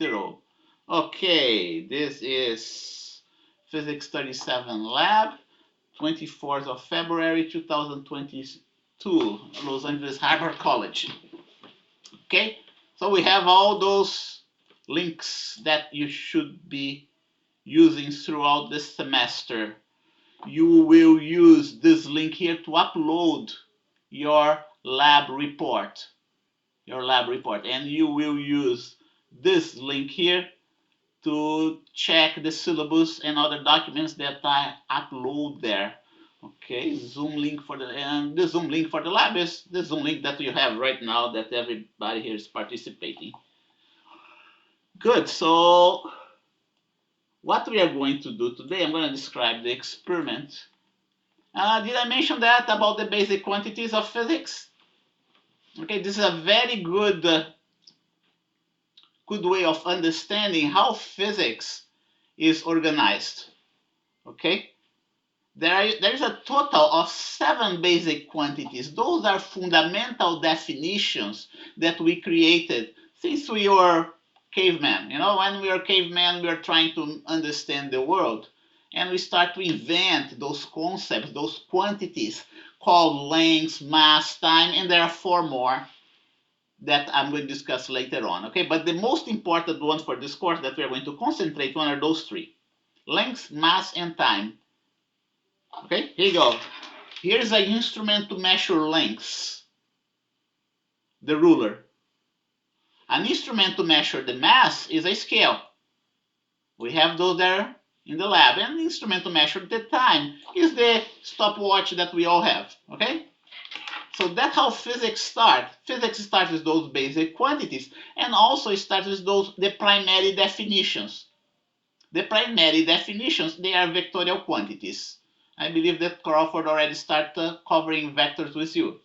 0. Okay, this is Physics 37 Lab, 24th of February 2022, Los Angeles Harbor College. Okay, so we have all those links that you should be using throughout this semester. You will use this link here to upload your lab report. And you will use this link here to check the syllabus and other documents that I upload there. Okay, Zoom link for the Zoom link for the lab is the Zoom link that you have right now that everybody here is participating. Good, so what we are going to do today, I'm going to describe the experiment. Did I mention that about the basic quantities of physics? Okay, this is a very good way of understanding how physics is organized. Okay, there is a total of 7 basic quantities. Those are fundamental definitions that we created since we were cavemen. You know, when we were cavemen, we were trying to understand the world, and we start to invent those concepts, those quantities called length, mass, time, and there are 4 more that I'm going to discuss later on, okay? But the most important ones for this course that we are going to concentrate on are those 3: length, mass, and time. Okay, here you go. Here's an instrument to measure lengths, the ruler. An instrument to measure the mass is a scale. We have those there in the lab. And the instrument to measure the time is the stopwatch that we all have, okay? So that's how physics starts. Physics starts with those basic quantities, and also starts with the primary definitions. The primary definitions, they are vectorial quantities. I believe that Crawford already started covering vectors with you.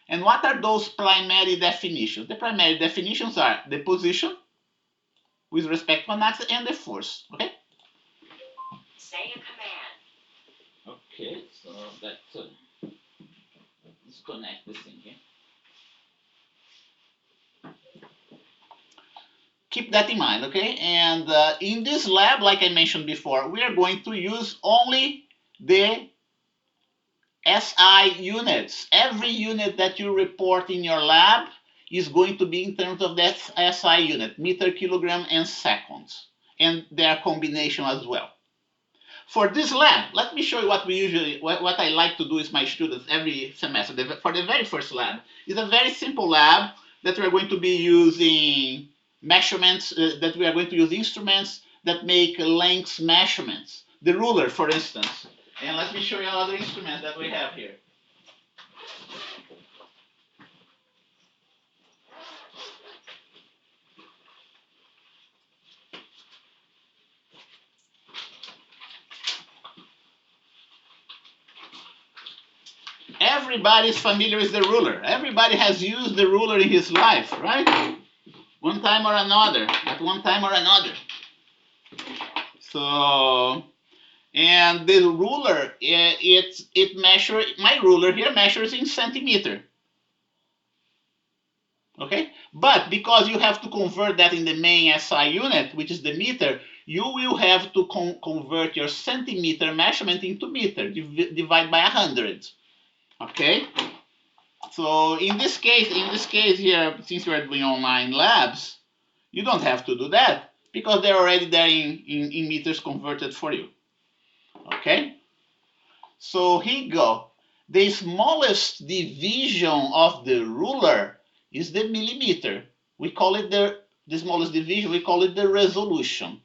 And what are those primary definitions? The primary definitions are the position with respect to an axis and the force, okay? Say a command. Okay, so let's disconnect this thing here. Keep that in mind, okay? And in this lab, like I mentioned before, we are going to use only the SI units. Every unit that you report in your lab is going to be in terms of that SI unit, meter, kilogram, and seconds, and their combination as well. For this lab, let me show you what I like to do with my students every semester. For the very first lab, it's a very simple lab that we are going to be using measurements, that we are going to use instruments that make length measurements. The ruler, for instance. And let me show you another instrument that we have here. Everybody is familiar with the ruler. Everybody has used the ruler in his life, right? One time or another, at one time or another. So, and the ruler, my ruler here measures in centimeter. Okay, but because you have to convert that in the main SI unit, which is the meter, you will have to convert your centimeter measurement into meter, divide by 100. Okay, so in this case here, since we are doing online labs, you don't have to do that because they're already there in meters converted for you. Okay, so here you go. The smallest division of the ruler is the millimeter. We call it the smallest division, we call it the resolution.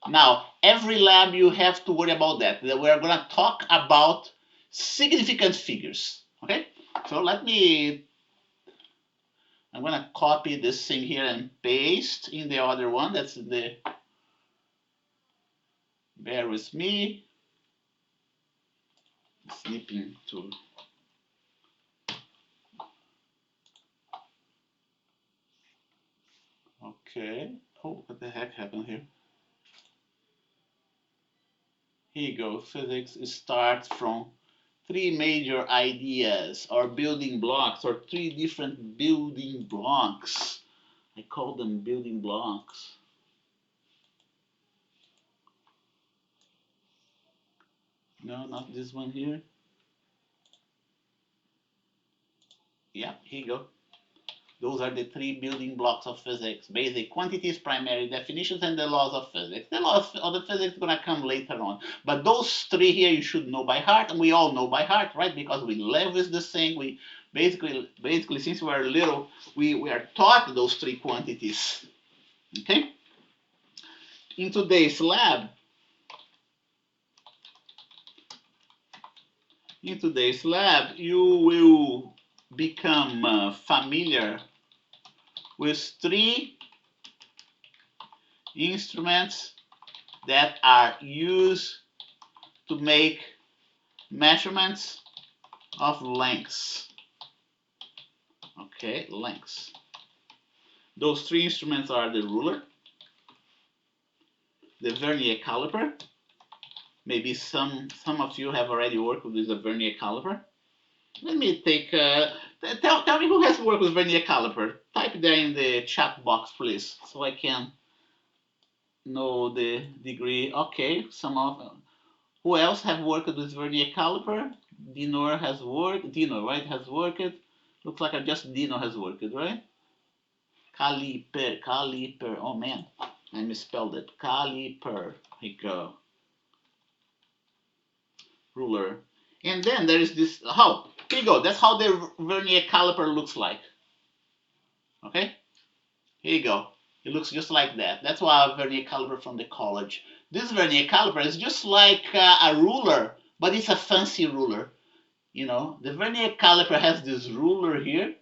Now, every lab you have to worry about that. We are going to talk about significant figures. Okay, so I'm going to copy this thing here and paste in the other one. That's bear with me, snipping tool. Okay, oh, what the heck happened here? Here you go. Physics starts from 3 major ideas or building blocks, or 3 different building blocks. I call them building blocks. No, not this one here. Yeah, here you go. Those are the three building blocks of physics: basic quantities, primary definitions, and the laws of physics. The laws of the physics are gonna come later on. But those three here you should know by heart, and we all know by heart, right? Because we live with this thing. We basically since we are little, we are taught those three quantities. Okay? In today's lab, you will become familiar with three instruments that are used to make measurements of lengths. Okay, lengths. Those three instruments are the ruler, the vernier caliper. Maybe some of you have already worked with the vernier caliper. Let me take, tell me who has worked with vernier caliper. Type there in the chat box, please, so I can know the degree. Okay, some of, who else have worked with vernier caliper? Dino has worked, Dino, right, has worked. Looks like just Dino has worked, right? Caliper, oh man, I misspelled it. Caliper, here you go. Ruler. And then there is this, here you go, that's how the vernier caliper looks like. Okay, here you go. It looks just like that. That's why a vernier caliper from the college. This vernier caliper is just like a ruler, but it's a fancy ruler. You know, the vernier caliper has this ruler here,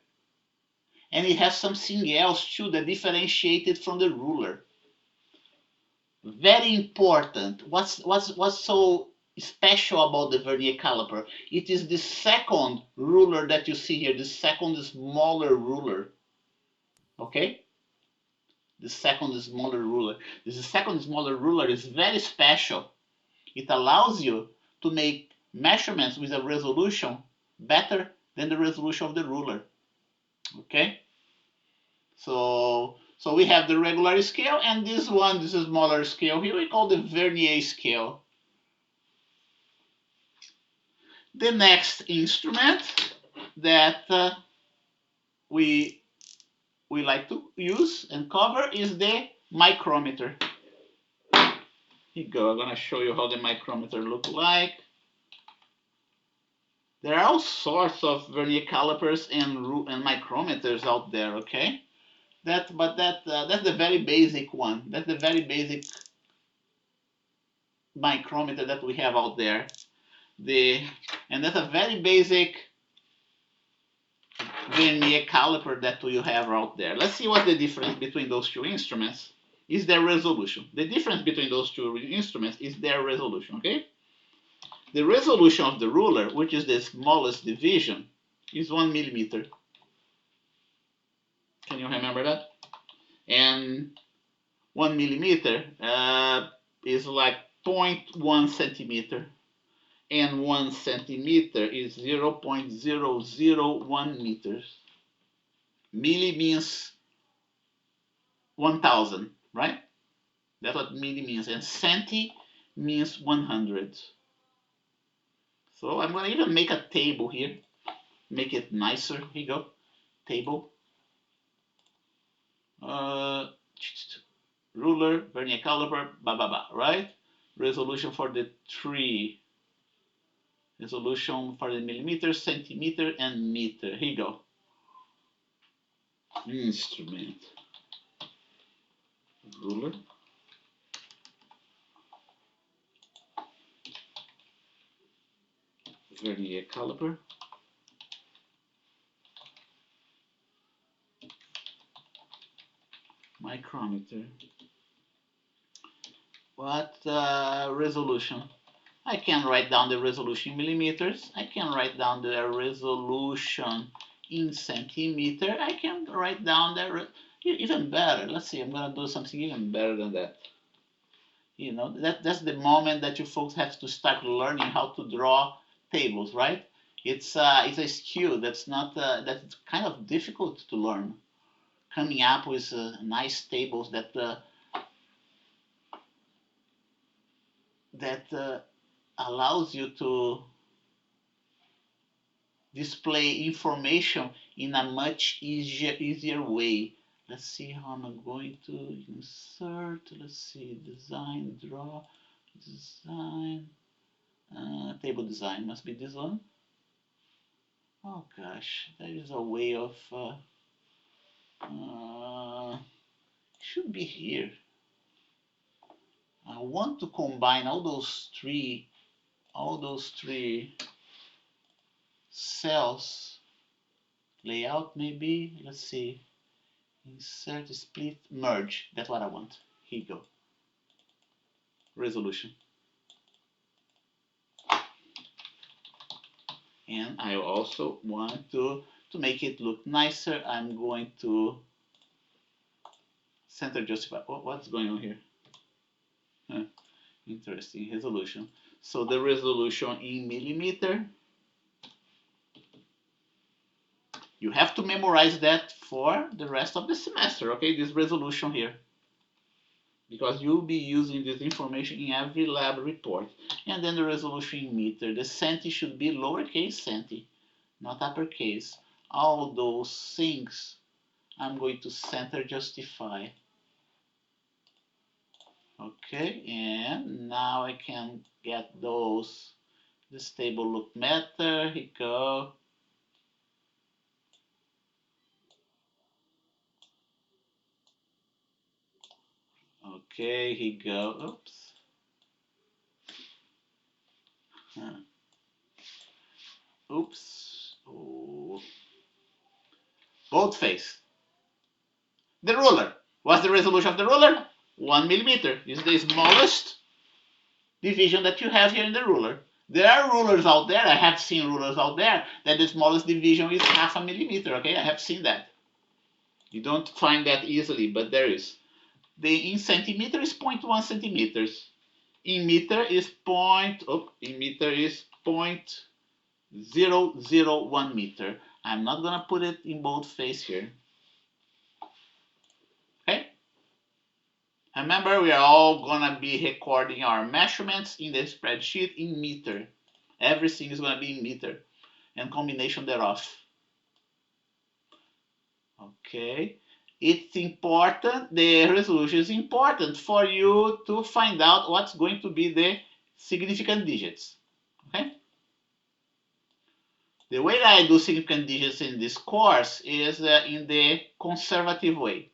and it has something else too that differentiates it from the ruler. Very important. What's so special about the vernier caliper? It is the second ruler that you see here, the second smaller ruler. Okay? The second smaller ruler. This second smaller ruler is very special. It allows you to make measurements with a resolution better than the resolution of the ruler. Okay? So we have the regular scale, and this one, this is smaller scale here, we call the vernier scale. The next instrument that we like to use and cover is the micrometer. Here you go. I'm gonna show you how the micrometer looks like. There are all sorts of vernier calipers and micrometers out there. Okay, that's the very basic one. That's the very basic micrometer that we have out there. And that's a very basic vernier caliper that you have out there. Let's see what the difference between those two instruments is. Their resolution. The difference between those two instruments is their resolution. Okay. The resolution of the ruler, which is the smallest division, is 1 millimeter. Can you remember that? And 1 millimeter is like 0.1 centimeter. And 1 centimeter is 0.001 meters. Milli means 1,000, right? That's what milli means. And centi means 100. So I'm going to even make a table here. Make it nicer. Here you go. Table. Ruler, vernier caliper, right? Resolution for the tree. Resolution for the millimeter, centimeter, and meter. Here you go. Instrument. Ruler. Vernier caliper. Micrometer. What resolution? I can write down the resolution in millimeters. I can write down the resolution in centimeter. I can write down the even better. Let's see. I'm gonna do something even better than that. You know, that's the moment that you folks have to start learning how to draw tables, right? It's a skill that's not that's kind of difficult to learn. coming up with nice tables that allows you to display information in a much easier way. Let's see how I'm going to insert. Let's see, design, draw, design, table design must be this one. Oh gosh, there is a way of, should be here. I want to combine all those three cells. Layout maybe, let's see. Insert, split, merge. That's what I want. Here you go. Resolution. And I also want to make it look nicer. I'm going to center justify. Oh, what's going on here? Huh. Interesting. Resolution. So the resolution in millimeter. You have to memorize that for the rest of the semester, okay? This resolution here. Because you'll be using this information in every lab report. And then the resolution in meter. The centi should be lowercase centi, not uppercase. All those things I'm going to center justify. Okay, and now I can get those. This table look better. Here you go. Okay, here you go. Oops. Oops. Oh. Boldface. The ruler. What's the resolution of the ruler? 1 millimeter. Is the smallest division that you have here in the ruler. There are rulers out there. I have seen rulers out there that the smallest division is 0.5 millimeter. Okay, I have seen that. You don't find that easily, but there is. In centimeter is 0.1 centimeters. In meter is in meter is 0.001 meter. I'm not gonna put it in boldface here. Okay. Remember, we are all gonna be recording our measurements in the spreadsheet in meter. Everything is gonna be in meter and combination thereof. Okay. It's important, the resolution is important for you to find out what's going to be the significant digits. Okay? The way that I do significant digits in this course is in the conservative way.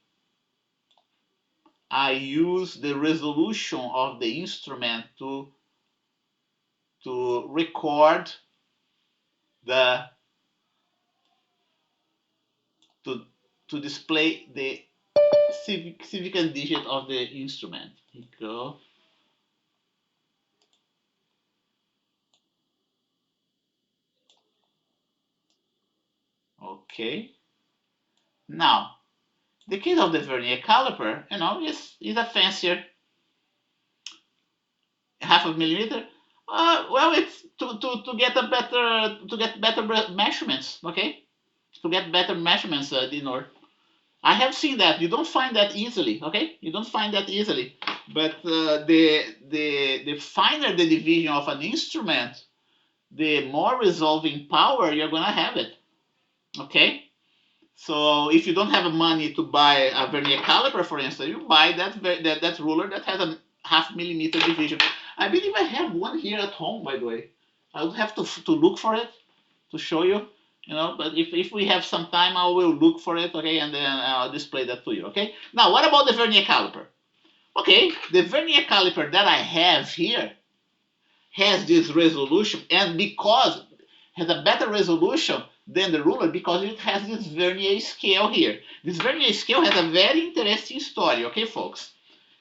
I use the resolution of the instrument to record to display the significant digit of the instrument. Here you go. Okay. Now, the case of the vernier caliper, is a fancier 0.5 millimeter. Well, it's to get better measurements. Okay, to get better measurements, Dinor. I have seen that. You don't find that easily. Okay, you don't find that easily. But the finer the division of an instrument, the more resolving power you're gonna have it. Okay. So if you don't have money to buy a vernier caliper, for instance, you buy that ruler that has a 0.5 millimeter division. I believe I have one here at home, by the way. I would have to look for it to show you, but if we have some time, I will look for it, okay, and then I'll display that to you, okay? Now, what about the vernier caliper? Okay, the vernier caliper that I have here has this resolution, and because it has a better resolution than the ruler, because it has this vernier scale here. This vernier scale has a very interesting story, okay, folks?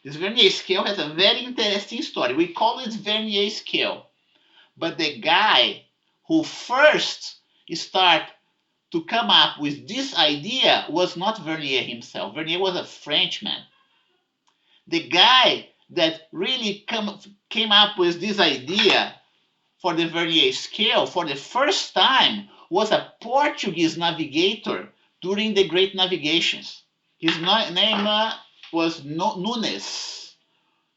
This vernier scale has a very interesting story. We call it vernier scale. But the guy who first started to come up with this idea was not Vernier himself. Vernier was a Frenchman. The guy that really came up with this idea for the Vernier scale for the first time was a Portuguese navigator during the Great Navigations. His name was Nunes.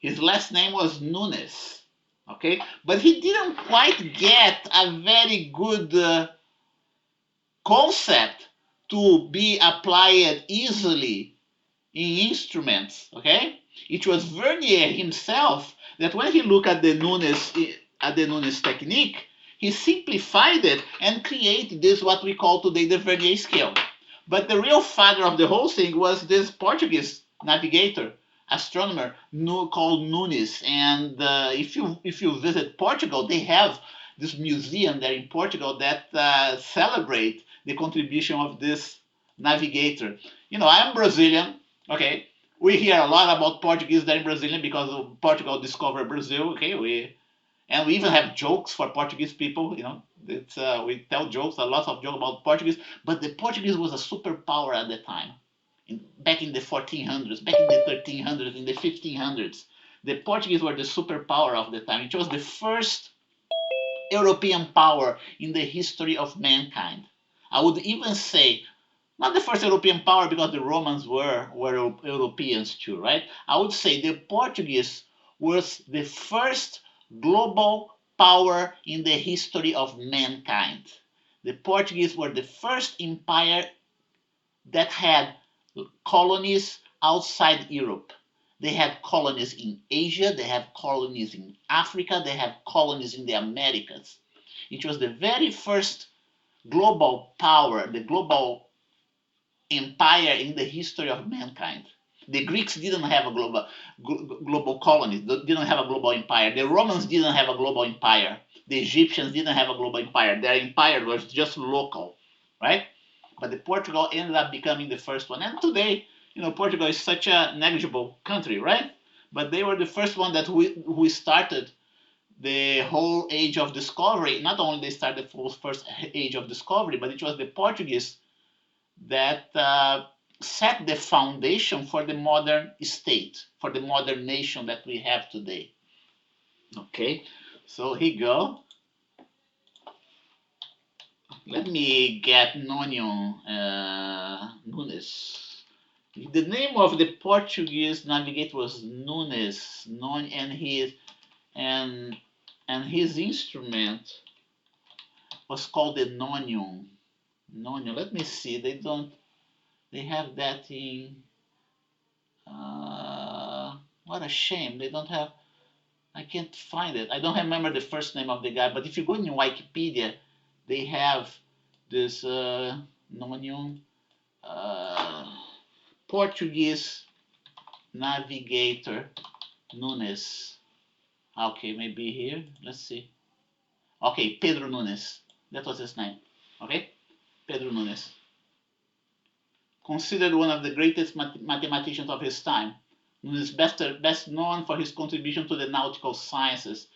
His last name was Nunes. Okay, but he didn't quite get a very good concept to be applied easily in instruments. Okay, it was Vernier himself that when he looked at the Nunes technique, he simplified it and created this what we call today the Vernier scale. But the real father of the whole thing was this Portuguese navigator, astronomer called Nunes. And if you visit Portugal, they have this museum there in Portugal that celebrate the contribution of this navigator. You know, I'm Brazilian. Okay, we hear a lot about Portuguese there in Brazilian because Portugal discovered Brazil. Okay, we even have jokes for Portuguese people. You know, we tell jokes, a lot of jokes about Portuguese. But the Portuguese was a superpower at the time, back in the 1400s, back in the 1300s, in the 1500s. The Portuguese were the superpower of the time. It was the first European power in the history of mankind. I would even say not the first European power because the Romans were Europeans too, right? I would say the Portuguese was the first global power in the history of mankind. The Portuguese were the first empire that had colonies outside Europe. They had colonies in Asia, they have colonies in Africa, they have colonies in the Americas. It was the very first global power, the global empire in the history of mankind. The Greeks didn't have a global colony, didn't have a global empire. The Romans didn't have a global empire. The Egyptians didn't have a global empire. Their empire was just local, right? But the Portugal ended up becoming the first one. And today, you know, Portugal is such a negligible country, right? But they were the first one that who started the whole age of discovery. Not only they started the first age of discovery, but it was the Portuguese that set the foundation for the modern state, for the modern nation that we have today. Okay, so here you go. Let me get Nonio Nunes. The name of the Portuguese navigator was Nunes, and his instrument was called the nonium. Nonium. Let me see. They have that in. What a shame. They don't have. I can't find it. I don't remember the first name of the guy. But if you go in Wikipedia, they have this nonium Portuguese navigator Nunes. Okay, maybe here. Let's see. Okay, Pedro Nunes. That was his name. Okay, Pedro Nunes. Considered one of the greatest mathematicians of his time. Nunes best known for his contribution to the nautical sciences.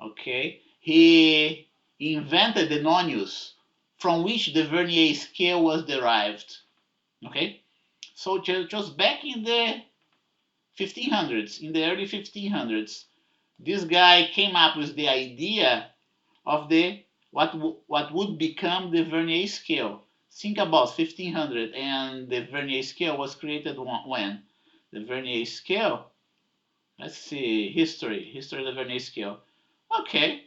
Okay, he invented the nonius, from which the Vernier scale was derived. Okay, so just back in the 1500s, in the early 1500s, this guy came up with the idea of the what would become the Vernier scale. Think about 1500, and the Vernier scale was created when? The Vernier scale, let's see, history of the Vernier scale. Okay,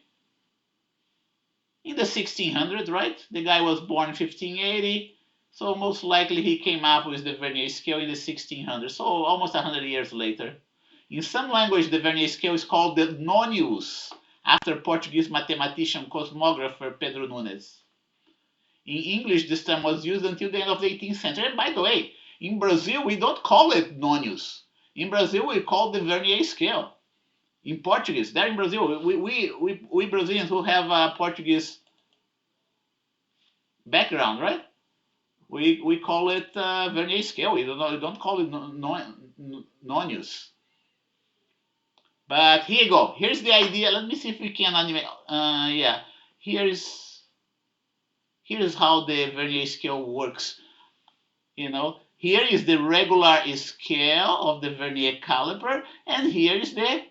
in the 1600s, right? The guy was born in 1580, so most likely he came up with the Vernier scale in the 1600s, so almost 100 years later. In some language, the Vernier scale is called the nonius, after Portuguese mathematician cosmographer Pedro Nunes. In English, this term was used until the end of the 18th century. And by the way, in Brazil, we don't call it nonius. In Brazil, we call the Vernier scale. In Portuguese, there in Brazil, we Brazilians who have a Portuguese background, right? We call it Vernier scale. We don't call it nonius. But here you go. Here's the idea. Let me see if we can animate. Yeah, here's how the Vernier scale works. You know, here is the regular scale of the Vernier caliper, and here is the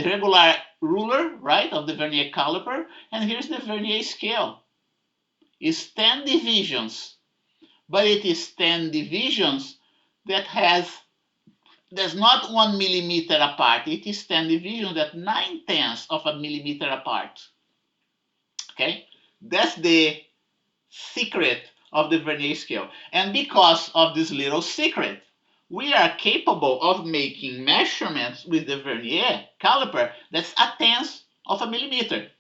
regular ruler, right, of the Vernier caliper, and here's the Vernier scale. It's 10 divisions, but it is 10 divisions that there's not 1 millimeter apart. It is 10 divisions that 9/10 of a millimeter apart. Okay, that's the secret of the vernier scale. And because of this little secret, we are capable of making measurements with the vernier caliper that's 1/10 of a millimeter.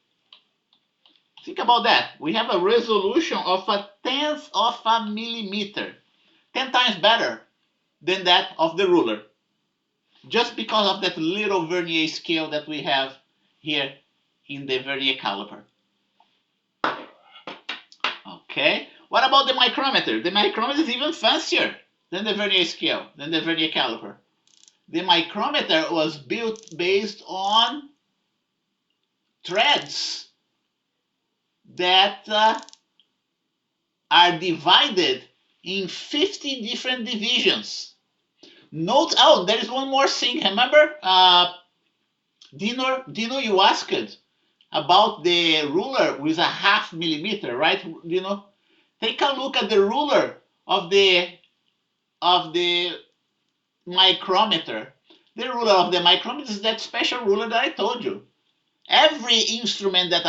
Think about that. We have a resolution of 1/10 of a millimeter, 10 times better than that of the ruler, just because of that little vernier scale that we have here in the vernier caliper. Okay, what about the micrometer? The micrometer is even fancier than the vernier scale, than the vernier caliper. The micrometer was built based on threads that are divided in 50 different divisions. Note, oh, there is one more thing. Remember, Dino, you asked about the ruler with a 0.5 millimeter, right? Dino, take a look at the ruler of the micrometer. The ruler of the micrometer is that special ruler that I told you. Every instrument that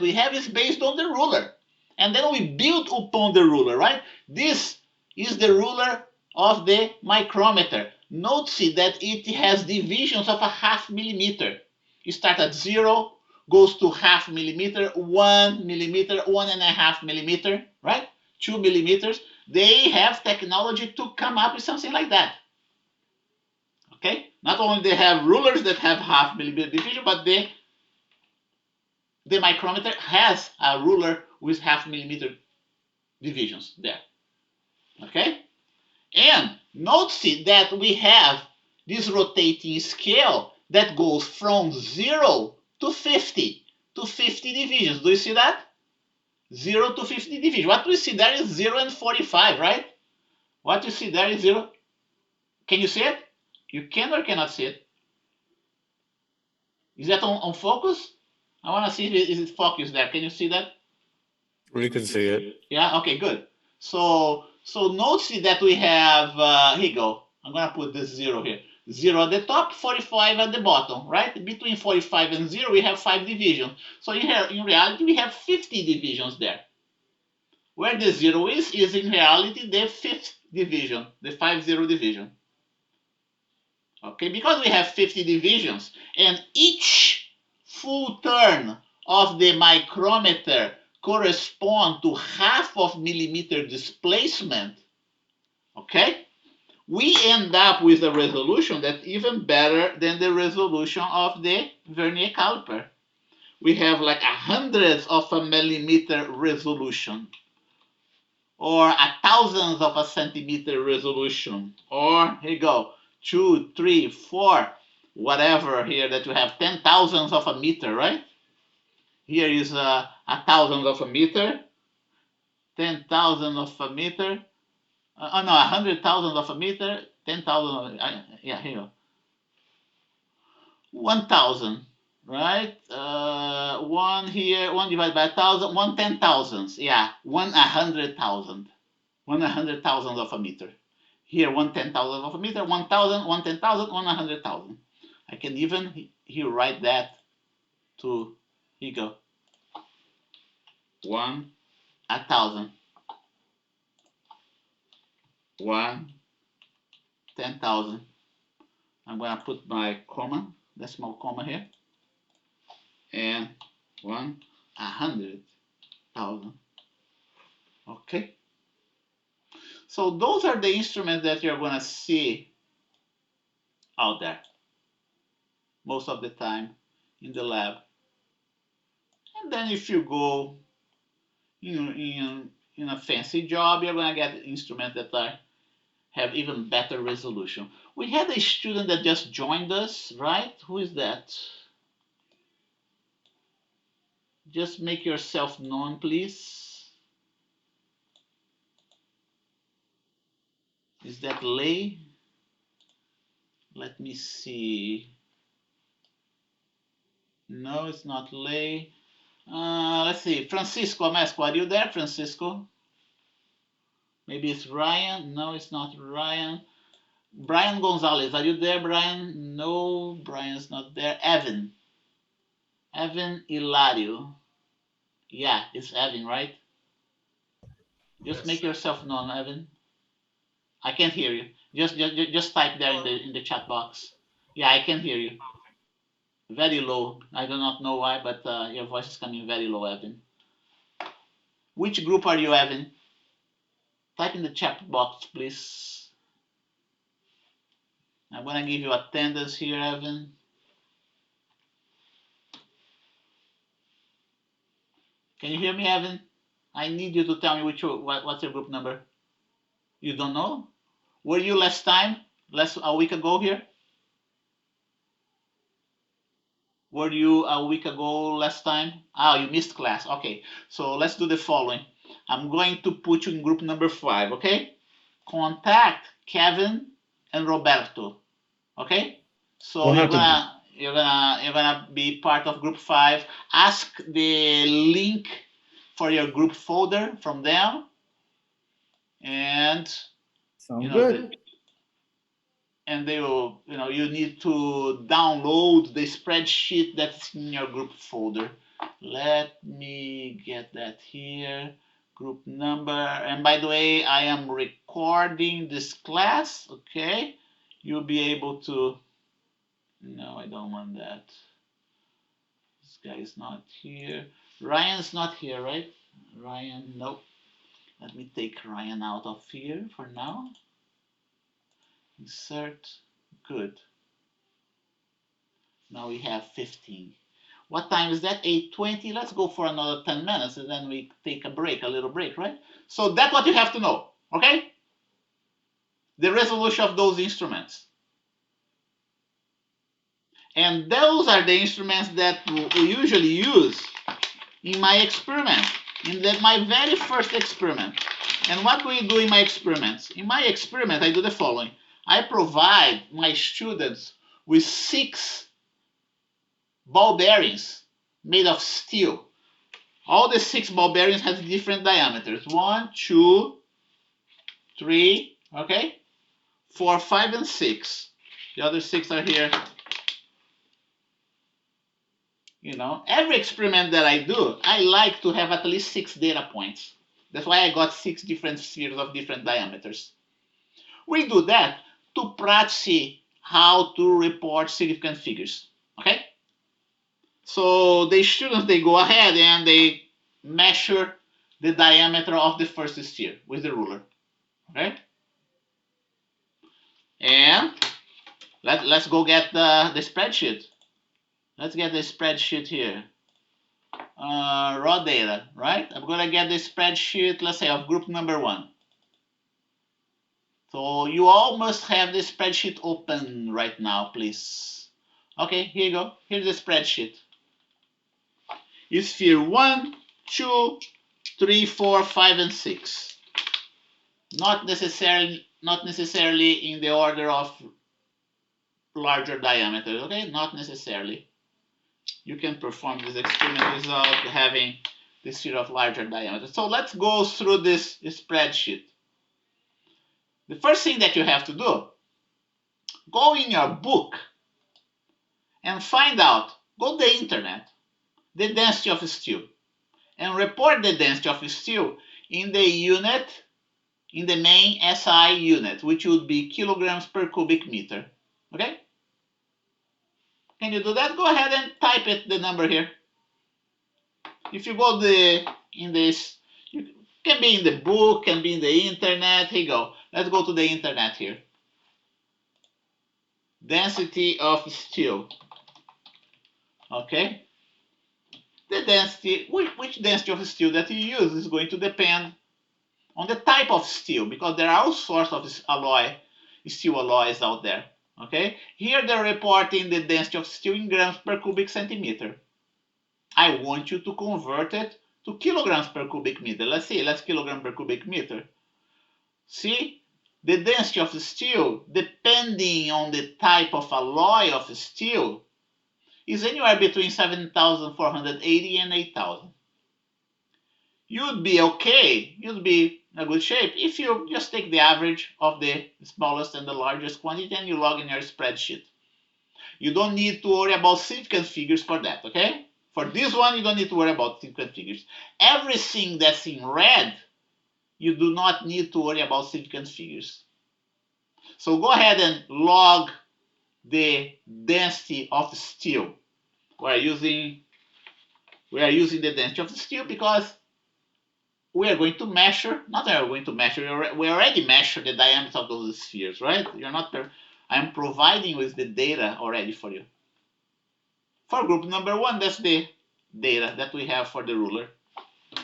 we have is based on the ruler. And then we build upon the ruler, right? This is the ruler of the micrometer. Notice that it has divisions of a 0.5 millimeter. You start at 0, goes to 0.5 millimeter, 1 millimeter, 1.5 millimeter, right? 2 millimeters. They have technology to come up with something like that. Okay? Not only they have rulers that have 0.5 millimeter division, but the micrometer has a ruler with 0.5 millimeter divisions there. Okay? And notice that we have this rotating scale that goes from 0 to 50 divisions. Do you see that? 0 to 50 divisions. What we see there is 0 and 45, right? What you see there is 0. Can you see it? You can or cannot see it? Is that on focus? I want to see if it focused there. Can you see that? We can see it. Yeah, okay, good. So notice that we have, here you go. I'm gonna put this 0 here. 0 at the top, 45 at the bottom, right? Between 45 and 0, we have 5 divisions. So in reality, we have 50 divisions there. Where the 0 is in reality the 5th division, the 50 division. Okay, because we have 50 divisions, and each full turn of the micrometer correspond to 0.5 millimeter displacement, okay, we end up with a resolution that's even better than the resolution of the vernier caliper. We have like 100th of a millimeter resolution, or 1,000th of a centimeter resolution, or here you go, 2, 3, 4, whatever here that you have 10,000th of a meter, right? Here is 1,000th of a meter, 10,000 of a meter, oh no, 100,000 of a meter, 10,000, yeah, here you go. 1,000, right? 1 here, 1 divided by 1,000, 1 10,000ths, yeah, 1/100,000, 1/100,000 of a meter. Here, 1 10,000 of a meter, 1,000, 1 10,000, 1/100,000. I can even here write that to, here you go, 1/1,000, 1 10,000. I'm gonna put my comma, decimal comma here, and 1/100,000. Okay. So those are the instruments that you're gonna see out there most of the time in the lab. And then if you go in a fancy job, you're gonna get instruments that have even better resolution. We had a student that just joined us, right? Who is that? Just make yourself known, please. Is that Lay? Let me see. No, it's not Lay. Let's see. Francisco Amesco, are you there, Francisco? Maybe it's Ryan. No, it's not Ryan. Brian Gonzalez, are you there, Brian? No, Brian's not there. Evan. Evan Hilario. Yeah, it's Evan, right? Just Yes, make sir. yourself known, Evan. I can't hear you. Just type there in the chat box. Yeah, I can hear you. Very low. I do not know why, but your voice is coming very low, Evan. Which group are you, Evan? Type in the chat box, please. I'm gonna give you attendance here, Evan. Can you hear me, Evan? I need you to tell me what's your group number. You don't know? Were you last time? A week ago here? Were you a week ago last time? Ah, you missed class. Okay, so let's do the following. I'm going to put you in group number 5, okay? Contact Kevin and Roberto, okay? So What happened? you're gonna be part of group 5. Ask the link for your group folder from them, and you Sound know good? the, and they will, you need to download the spreadsheet that's in your group folder. Let me get that here. Group number. And by the way, I am recording this class, okay? You'll be able to. No, I don't want that. This guy is not here. Ryan's not here, right? Ryan, nope. Let me take Ryan out of here for now. Insert. Good. Now we have 15. What time is that? 8:20. Let's go for another 10 minutes and then we take a break, a little break, right? So that's what you have to know, okay? The resolution of those instruments. And those are the instruments that we usually use in my experiment, my very first experiment. And what do we do in my experiments? In my experiment, I do the following. I provide my students with 6 ball bearings made of steel. All the 6 ball bearings have different diameters. 1, 2, 3, okay? 4, 5, and 6. The other 6 are here. Every experiment that I do, I like to have at least 6 data points. That's why I got 6 different spheres of different diameters. We do that to practice how to report significant figures, okay? So the students, they go ahead and they measure the diameter of the first sphere with the ruler, okay? And let's go get the spreadsheet. Let's get the spreadsheet here. Raw data, right? I'm gonna get the spreadsheet, let's say, of group number 1. So you all must have the spreadsheet open right now, please. Okay, here you go. Here's the spreadsheet. You sphere 1, 2, 3, 4, 5, and 6. Not necessarily in the order of larger diameter, okay? Not necessarily. You can perform this experiment without having the sphere of larger diameter. So let's go through this spreadsheet. The first thing that you have to do, go in your book and find out, go to the internet, the density of steel, and report the density of steel in the unit, in the main SI unit, which would be kilograms per cubic meter. Okay? Can you do that? Go ahead and type the number here. If you go in this, you can be in the book, can be in the internet. Here you go. Let's go to the internet here. Density of steel. Okay? The density, which density of steel that you use is going to depend on the type of steel, because there are all sorts of steel alloys out there. Okay? Here they're reporting the density of steel in grams per cubic centimeter. I want you to convert it to kilograms per cubic meter. Let's see, let's kilogram per cubic meter. See, the density of steel, depending on the type of alloy of steel, is anywhere between 7,480 and 8,000. You'd be okay, you'd be in a good shape if you just take the average of the smallest and the largest quantity and you log in your spreadsheet. You don't need to worry about significant figures for that, okay? For this one, you don't need to worry about significant figures. Everything that's in red, you do not need to worry about significant figures. So go ahead and log the density of steel. We are using the density of steel because we are going to measure, not that we're going to measure, we already measured the diameter of those spheres, right? You're not, I'm providing with the data already for you. For group number one, that's the data that we have for the ruler.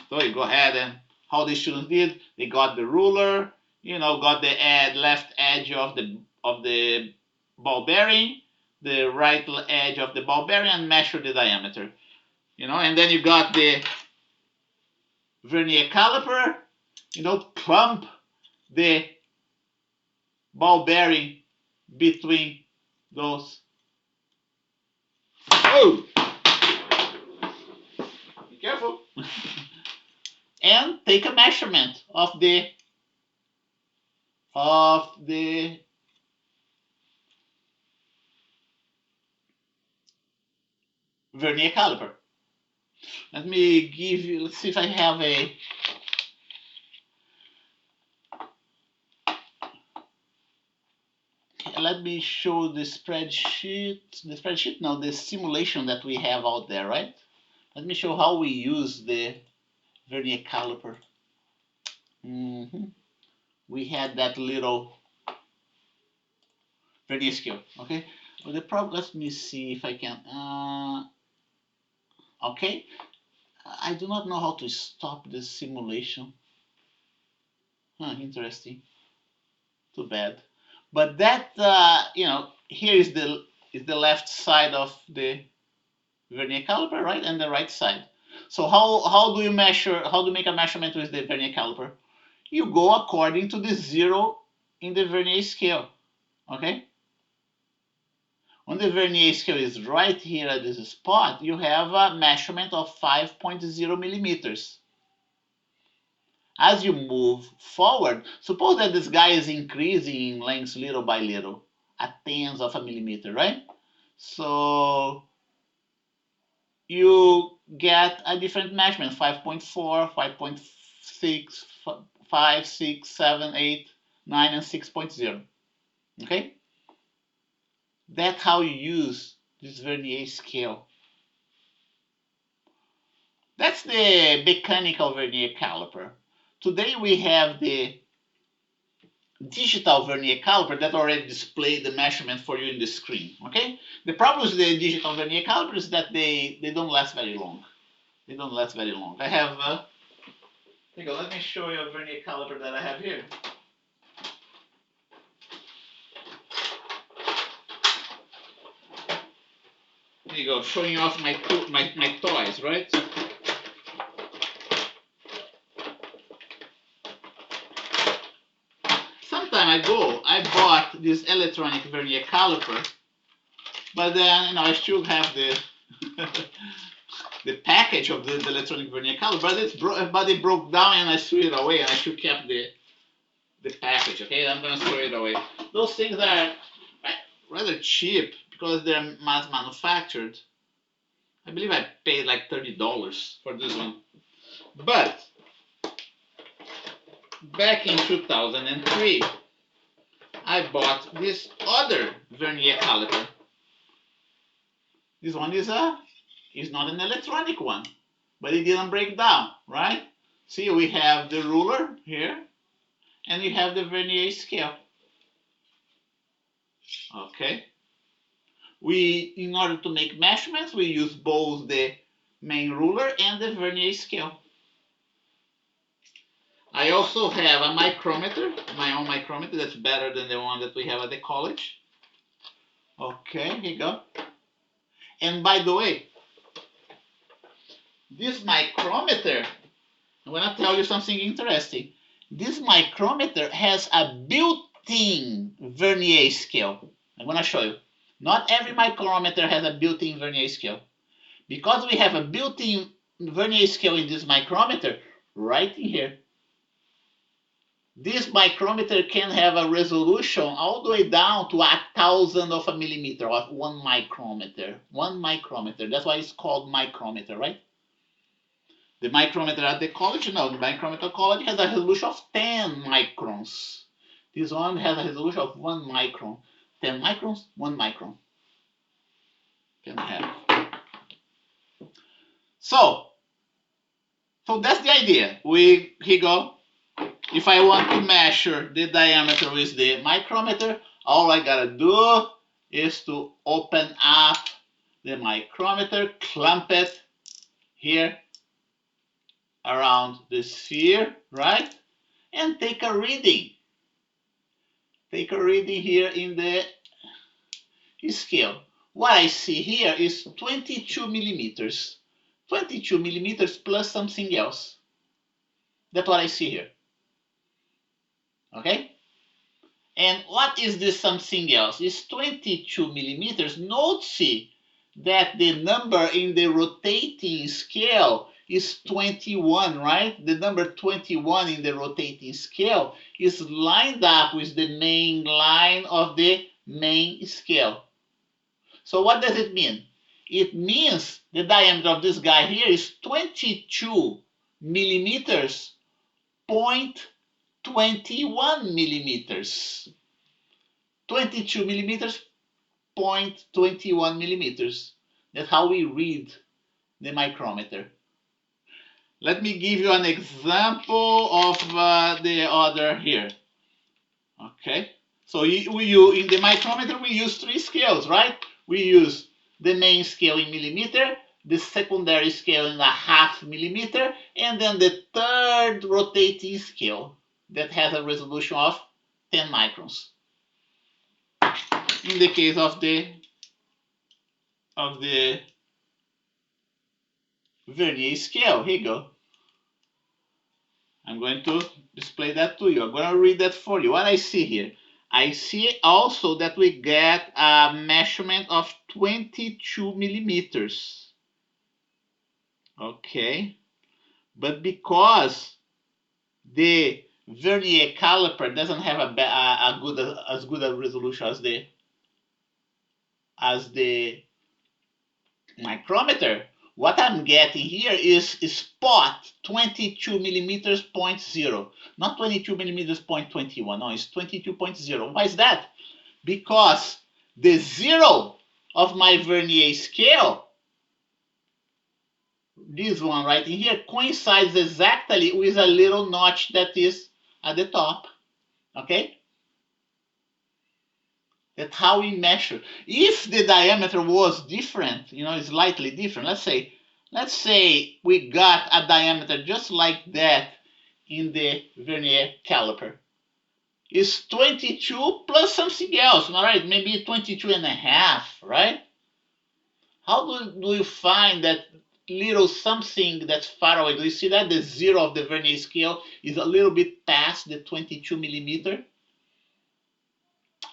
So you go ahead and how the students did, they got the ruler, got the left edge of the ball bearing, the right edge of the ball bearing, and measure the diameter. And then you got the vernier caliper, clump the ball bearing between those. Oh, be careful. And take a measurement of the vernier caliper. Let me give you, let's see if I have let me show the spreadsheet, no, the simulation that we have out there, right? Let me show how we use the vernier caliper. We had that little vernier scale, okay? Well, the problem, let me see if I can, okay. I do not know how to stop this simulation. Interesting. Too bad. But that, here is the left side of the vernier caliper, right, and the right side. So how do you measure? How do you make a measurement with the vernier caliper? You go according to the zero in the vernier scale. Okay. When the vernier scale is right here at this spot, you have a measurement of 5.0 millimeters. As you move forward, suppose that this guy is increasing in length little by little, at tens of a millimeter, right? So you get a different measurement, 5.4, 5.6, 5, 6, 7, 8, 9, and 6.0. Okay? That's how you use this vernier scale. That's the mechanical vernier caliper. Today we have the digital vernier caliper that already displayed the measurement for you in the screen. Okay? The problem with the digital vernier caliper is that they don't last very long. They don't last very long. I have, let me show you a vernier caliper that I have here. There you go, showing off my toys, right? Some time ago, I bought this electronic vernier caliper, but then I still have the the package of the electronic vernier caliper, but it broke down and I threw it away, and I still kept the package. Okay, I'm gonna throw it away. Those things are rather cheap because they're mass manufactured. I believe I paid like $30 for this one. But back in 2003, I bought this other vernier caliper. This one is not an electronic one, but it didn't break down, right? See, we have the ruler here, and we have the vernier scale. Okay. In order to make measurements, we use both the main ruler and the vernier scale. I also have a micrometer, my own micrometer, that's better than the one that we have at the college. Okay, here you go. And by the way, this micrometer, I'm going to tell you something interesting. This micrometer has a built-in vernier scale. I'm going to show you. Not every micrometer has a built-in vernier scale. Because we have a built-in vernier scale in this micrometer, right in here, This micrometer can have a resolution all the way down to 1,000 of a millimeter, or 1 micrometer. 1 micrometer. That's why it's called micrometer, right? The micrometer at the college, no, the micrometer college has a resolution of 10 microns. This one has a resolution of 1 micron. 10 microns, 1 micron. Can have. So that's the idea. Here go. If I want to measure the diameter with the micrometer, all I gotta do is to open up the micrometer, clamp it here around the sphere, right? And take a reading. Take a reading here in the scale. What I see here is 22 millimeters. 22 millimeters plus something else. That's what I see here. Okay? And what is this something else? It's 22 millimeters. Note that the number in the rotating scale is 21, right? The number 21 in the rotating scale is lined up with the main line of the main scale. So what does it mean? It means the diameter of this guy here is 22 millimeters, 0.21 millimeters. 22 millimeters, 0.21 millimeters. That's how we read the micrometer. Let me give you an example of the other here. Okay, so in the micrometer we use 3 scales, right? We use the main scale in millimeter, the secondary scale in 0.5 millimeter, and then the third rotating scale that has a resolution of 10 microns. In the case of the Vernier scale, here you go. I'm going to display that to you. I'm going to read that for you. What I see here, I see also that we get a measurement of 22 millimeters. Okay, but because the Vernier caliper doesn't have as good a resolution as the micrometer, what I'm getting here is spot 22 millimeters 0.0, not 22 millimeters 0.21. No, it's 22.0. Why is that? Because the zero of my Vernier scale, this one right in here, coincides exactly with a little notch that is at the top. Okay? That's how we measure. If the diameter was different, slightly different, let's say we got a diameter just like that in the Vernier caliper. It's 22 plus something else, all right? Maybe 22 and a half, right? How do you find that little something that's far away? Do you see that the zero of the Vernier scale is a little bit past the 22 millimeter?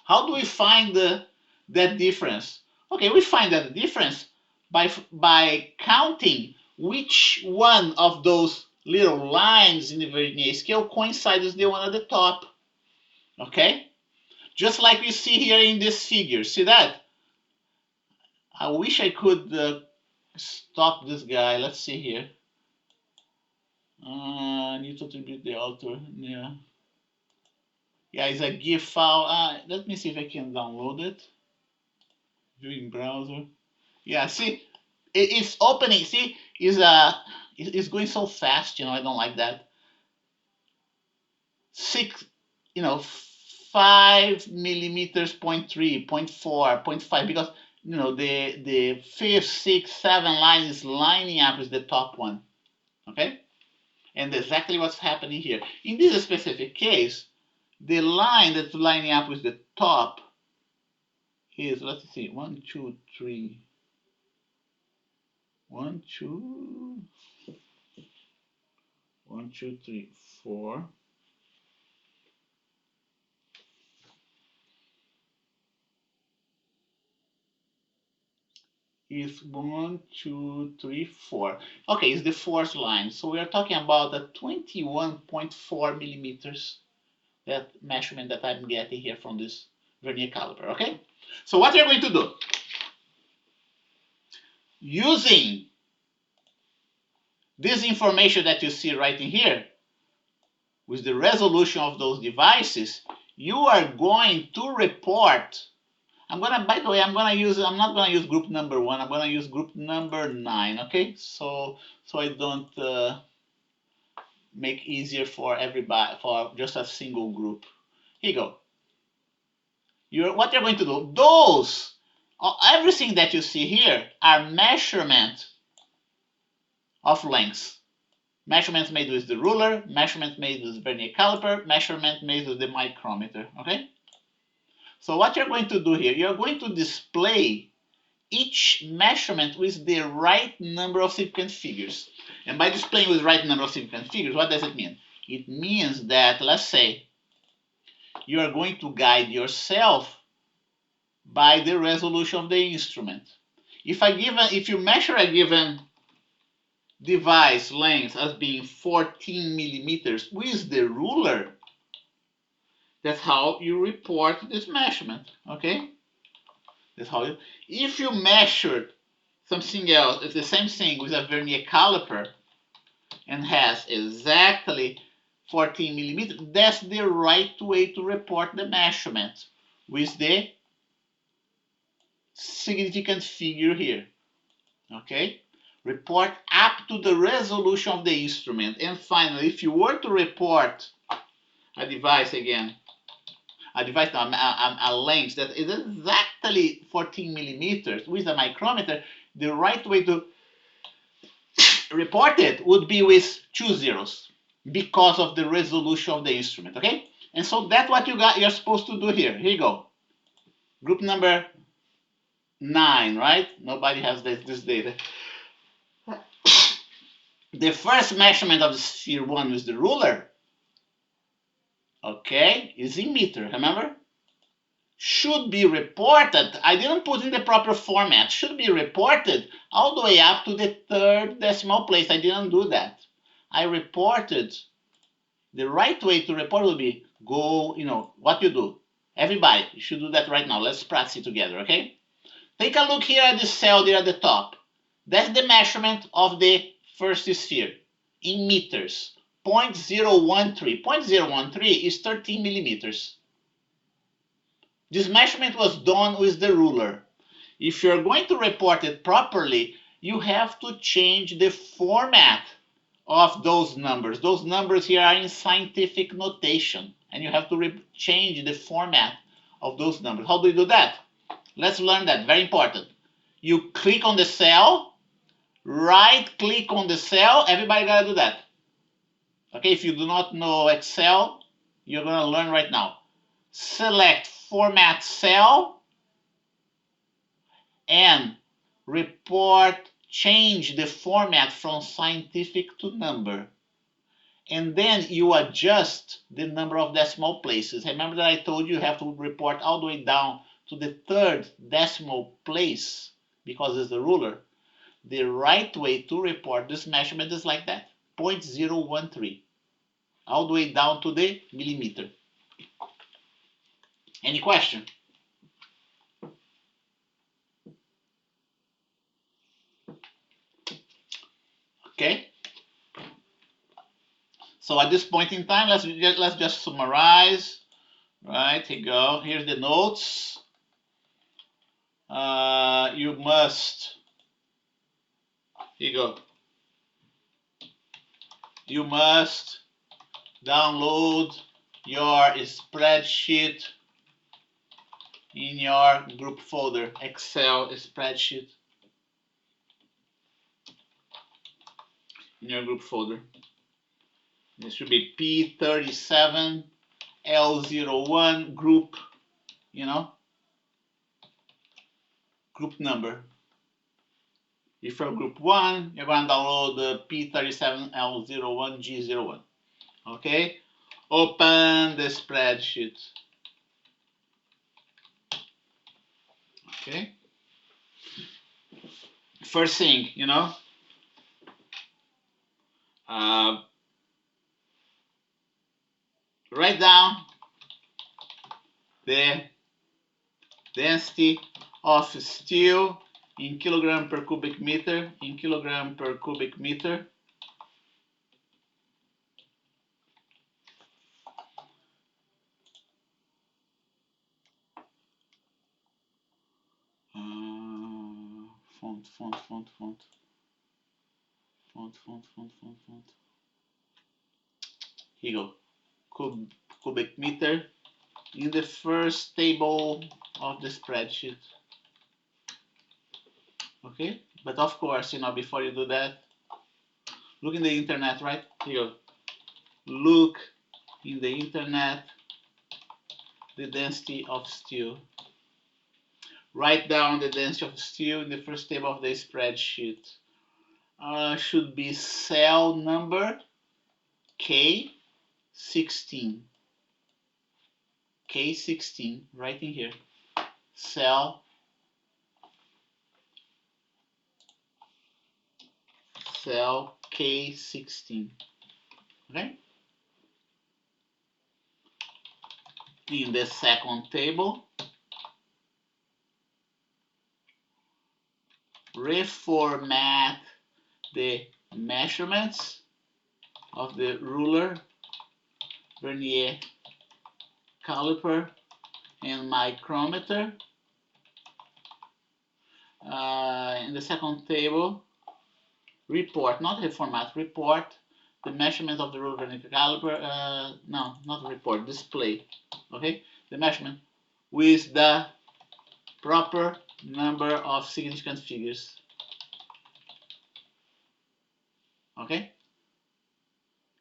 How do we find that difference? Okay, we find that difference by counting which one of those little lines in the Vernier scale coincides with the one at the top. Okay? Just like we see here in this figure. See that? I wish I could stop this guy. Let's see here. I need to attribute the author. Yeah. Yeah, it's a GIF file. Let me see if I can download it. Viewing browser. Yeah, see, it's opening. See, it's going so fast. I don't like that. 5 millimeters, 0.3, 0.4, 0.5, because the 5th, 6th, 7th line is lining up with the top one. Okay, and exactly what's happening here in this specific case. The line that's lining up with the top is, let's see, 1, 2, 3. 1, 2, 1, 2, 3, 4. Is 1, 2, 3, 4. Okay, it's the fourth line. So we are talking about a 21.4 millimeters. that measurement that I'm getting here from this vernier caliper, okay? So what you're going to do, using this information that you see right in here, with the resolution of those devices, you are going to report. By the way, I'm not gonna use group number 1, I'm gonna use group number 9, okay? So I don't make easier for everybody, for just a single group. Here you go. What you're going to do, everything that you see here are measurement of lengths. Measurements made with the ruler, measurements made with the vernier caliper, measurement made with the micrometer, okay? So what you're going to do here, you're going to display each measurement with the right number of significant figures. And by displaying with the right number of significant figures, what does it mean? It means that, let's say, you are going to guide yourself by the resolution of the instrument. If you measure a given device length as being 14 millimeters with the ruler, that's how you report this measurement, okay? That's how you, if you measured something else, it's the same thing with a vernier caliper and has exactly 14 millimeters, that's the right way to report the measurement with the significant figure here, okay? Report up to the resolution of the instrument. And finally, if you were to report a device again, a length that is exactly 14 millimeters with a micrometer, the right way to report it would be with 2 zeros because of the resolution of the instrument, okay? And so that's what you're supposed to do here. Here you go. Group number 9, right? Nobody has this data. The first measurement of the sphere 1 with the ruler, okay, is in meter, remember? Should be reported, I didn't put in the proper format, should be reported all the way up to the 3rd decimal place. I didn't do that. I reported, the right way to report would be go, what you do. Everybody, you should do that right now. Let's practice it together, okay? Take a look here at the cell there at the top. That's the measurement of the first sphere in meters, 0.013. 0.013 is 13 millimeters. This measurement was done with the ruler. If you're going to report it properly, you have to change the format of those numbers. Those numbers here are in scientific notation, and you have to change the format of those numbers. How do you do that? Let's learn that, very important. You click on the cell, right click on the cell, everybody gotta do that. Okay, if you do not know Excel, you're gonna learn right now. Select Format Cell and change the format from scientific to number. And then you adjust the number of decimal places. Remember that I told you have to report all the way down to the 3rd decimal place because it's the ruler. The right way to report this measurement is like that, 0.013, all the way down to the millimeter. Any question? Okay. So at this point in time, let's just summarize. Right, here you go. Here's the notes. You must, here you go. You must download your spreadsheet in your group folder, Excel spreadsheet in your group folder. This should be P37 L01 group, group number. If you're group 1, you're going to download the P37 L01 G01. Okay? Open the spreadsheet. Okay? First thing, write down the density of steel in kilogram per cubic meter in kilogram per cubic meter. Font. Here you go. Cubic meter in the first table of the spreadsheet. Okay, but of course, before you do that, look in the internet, right? Here, look in the internet the density of steel. Write down the density of steel in the first table of the spreadsheet. Should be cell number K16. K16, right in here. Cell K16. Okay? In the second table, reformat the measurements of the ruler, vernier caliper, and micrometer. In the second table, report, not reformat, report the measurement of the ruler, vernier caliper, no, not report, display, okay? The measurement with the proper number of significant figures, okay?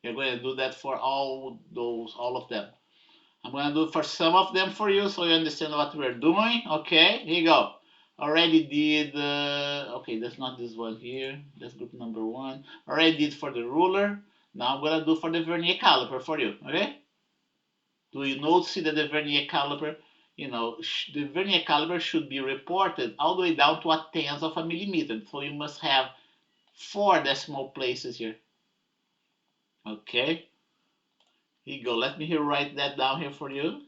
You're going to do that for all of them. I'm going to do for some of them for you so you understand what we're doing. Okay, here you go. Already did, okay, that's not this one here. That's group number 1. Already did for the ruler. Now I'm going to do for the vernier caliper for you, okay? Do you notice that the vernier caliper, the vernier caliper should be reported all the way down to a tenth of a millimeter. So you must have 4 decimal places here. Okay. Here you go. Let me write that down here for you.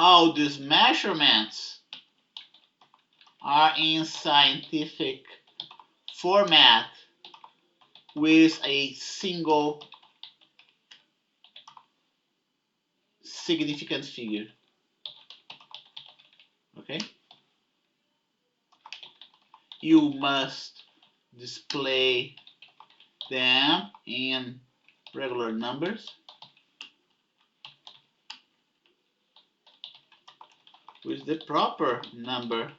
All these measurements are in scientific format with a single significant figure. Okay? You must display them in regular numbers with the proper number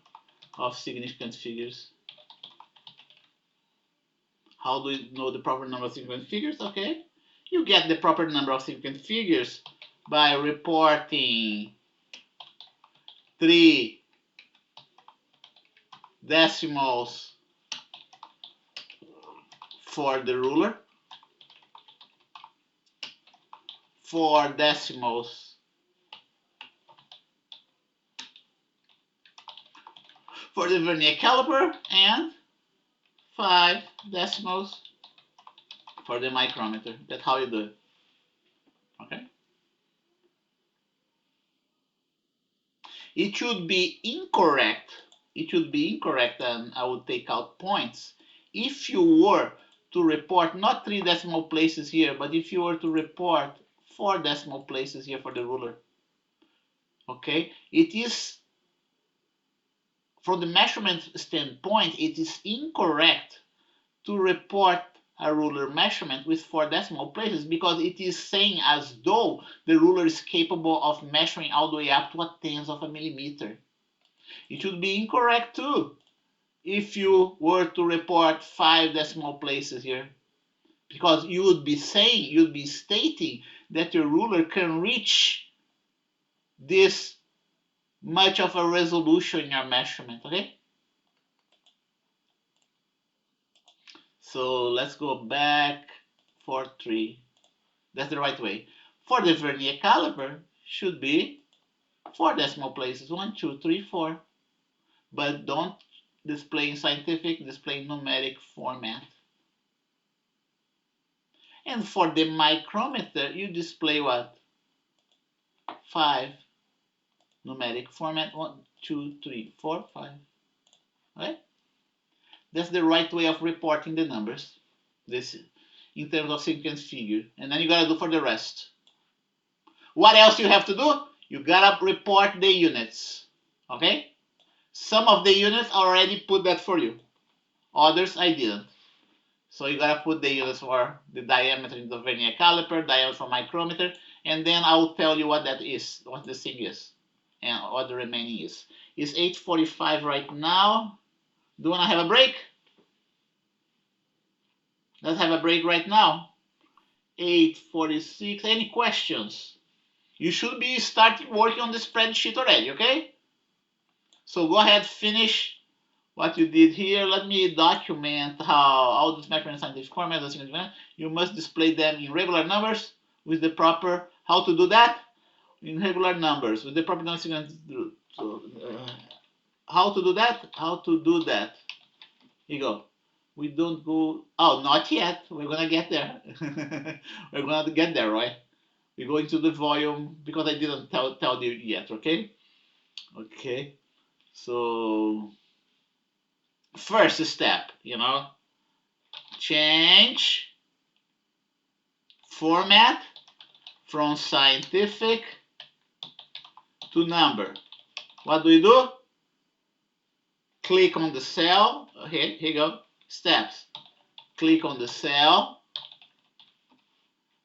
of significant figures. How do you know the proper number of significant figures? Okay, you get the proper number of significant figures by reporting 3 decimals for the ruler, 4 decimals for the vernier caliper, and 5 decimals for the micrometer. That's how you do it. Okay? It should be incorrect. It should be incorrect, and I would take out points if you were to report not 3 decimal places here, but if you were to report 4 decimal places here for the ruler. Okay? It is, from the measurement standpoint, it is incorrect to report a ruler measurement with 4 decimal places because it is saying as though the ruler is capable of measuring all the way up to a tenth of a millimeter. It would be incorrect too if you were to report 5 decimal places here, because you would be stating that your ruler can reach this much of a resolution in your measurement, okay? So let's go back for 3. That's the right way. For the vernier caliper, should be 4 decimal places, 1, 2, 3, 4. But don't display in scientific, display in numeric format. And for the micrometer, you display what? 5 numeric format. 1, 2, 3, 4, 5. Right? That's the right way of reporting the numbers. This in terms of sequence figure. And then you gotta do for the rest. What else you have to do? You gotta report the units. Okay? Some of the units already put that for you. Others I didn't. So you gotta put the units for the diameter in the vernier caliper, diameter for micrometer, and then I will tell you what that is, what the thing is, and what the remaining is. It's 8:45 right now. Do you wanna have a break? Let's have a break right now. 8:46. Any questions? You should be starting working on the spreadsheet already, okay? So go ahead, finish what you did here. Let me document how all these measurements in scientific format. You must display them in regular numbers with the proper. How to do that? In regular numbers with the proper number. How to do that? How to do that? Here you go. We don't go. Oh, not yet. We're gonna get there. We're gonna get there, right? We're going to the volume because I didn't tell you yet. Okay. Okay. So first step, change format from scientific to number. What do we do? Click on the cell. Okay, here you go. Steps. Click on the cell.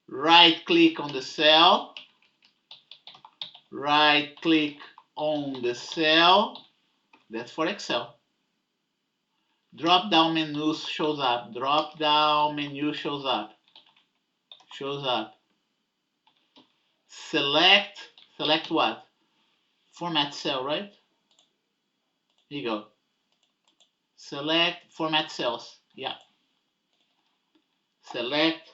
Right click on the cell. Right click on the cell. That's for Excel. Drop down menu shows up. Drop down menu shows up. Shows up. Select what? Format cell, right? Here you go. Select format cells. Yeah. Select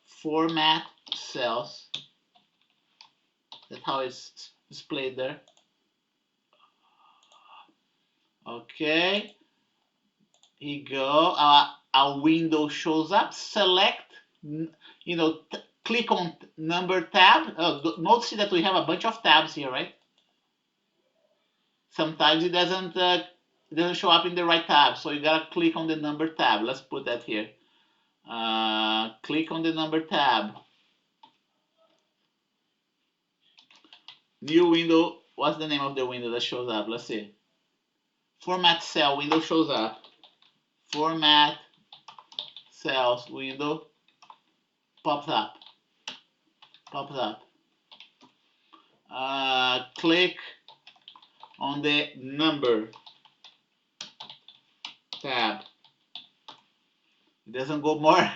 format cells. That's how it's displayed there. Okay. Here you go. A window shows up. Select, click on number tab. Notice that we have a bunch of tabs here, right? Sometimes it doesn't show up in the right tab, so you gotta click on the number tab. Let's put that here. Click on the number tab. New window. What's the name of the window that shows up? Let's see. Format cell window shows up. Format cells window pops up. Pops up. Click on the number tab. It doesn't go more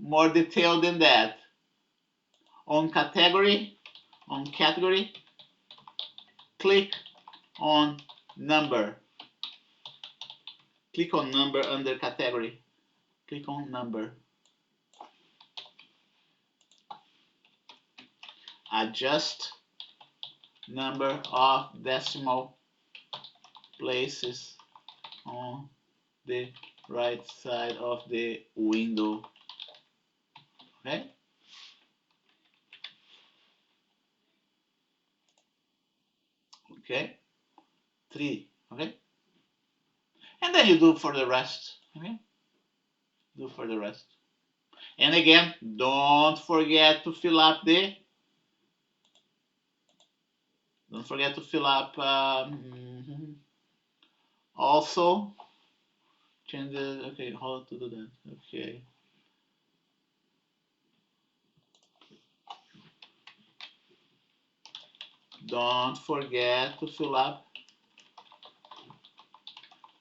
more detailed than that. On category, click on number. Click on number under category. Click on number. Adjust number of decimal places on the right side of the window. Okay? Okay? 3. Okay? And then you do for the rest. Okay? Do for the rest. And again, don't forget to fill up the. Don't forget to fill up. Also, change the. Okay, how to do that? Okay. Don't forget to fill up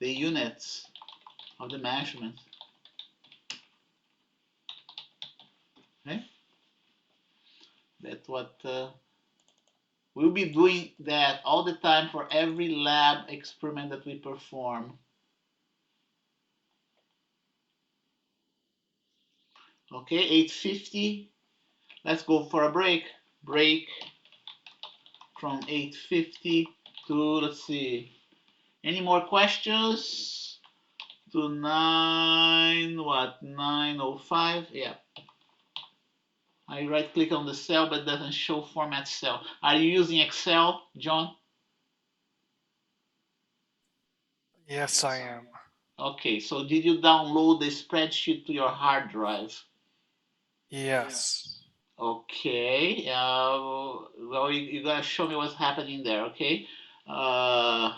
the units of the measurement. Okay? That's what we'll be doing that all the time for every lab experiment that we perform. Okay, 8:50. Let's go for a break. Break from 8:50 to, let's see, Any more questions? To 9:05? Yeah. I right click on the cell but it doesn't show format cell. Are you using Excel, John? Yes, I am. Okay, so did you download the spreadsheet to your hard drive? Yes. Okay, well, you gotta show me what's happening there, okay? Uh,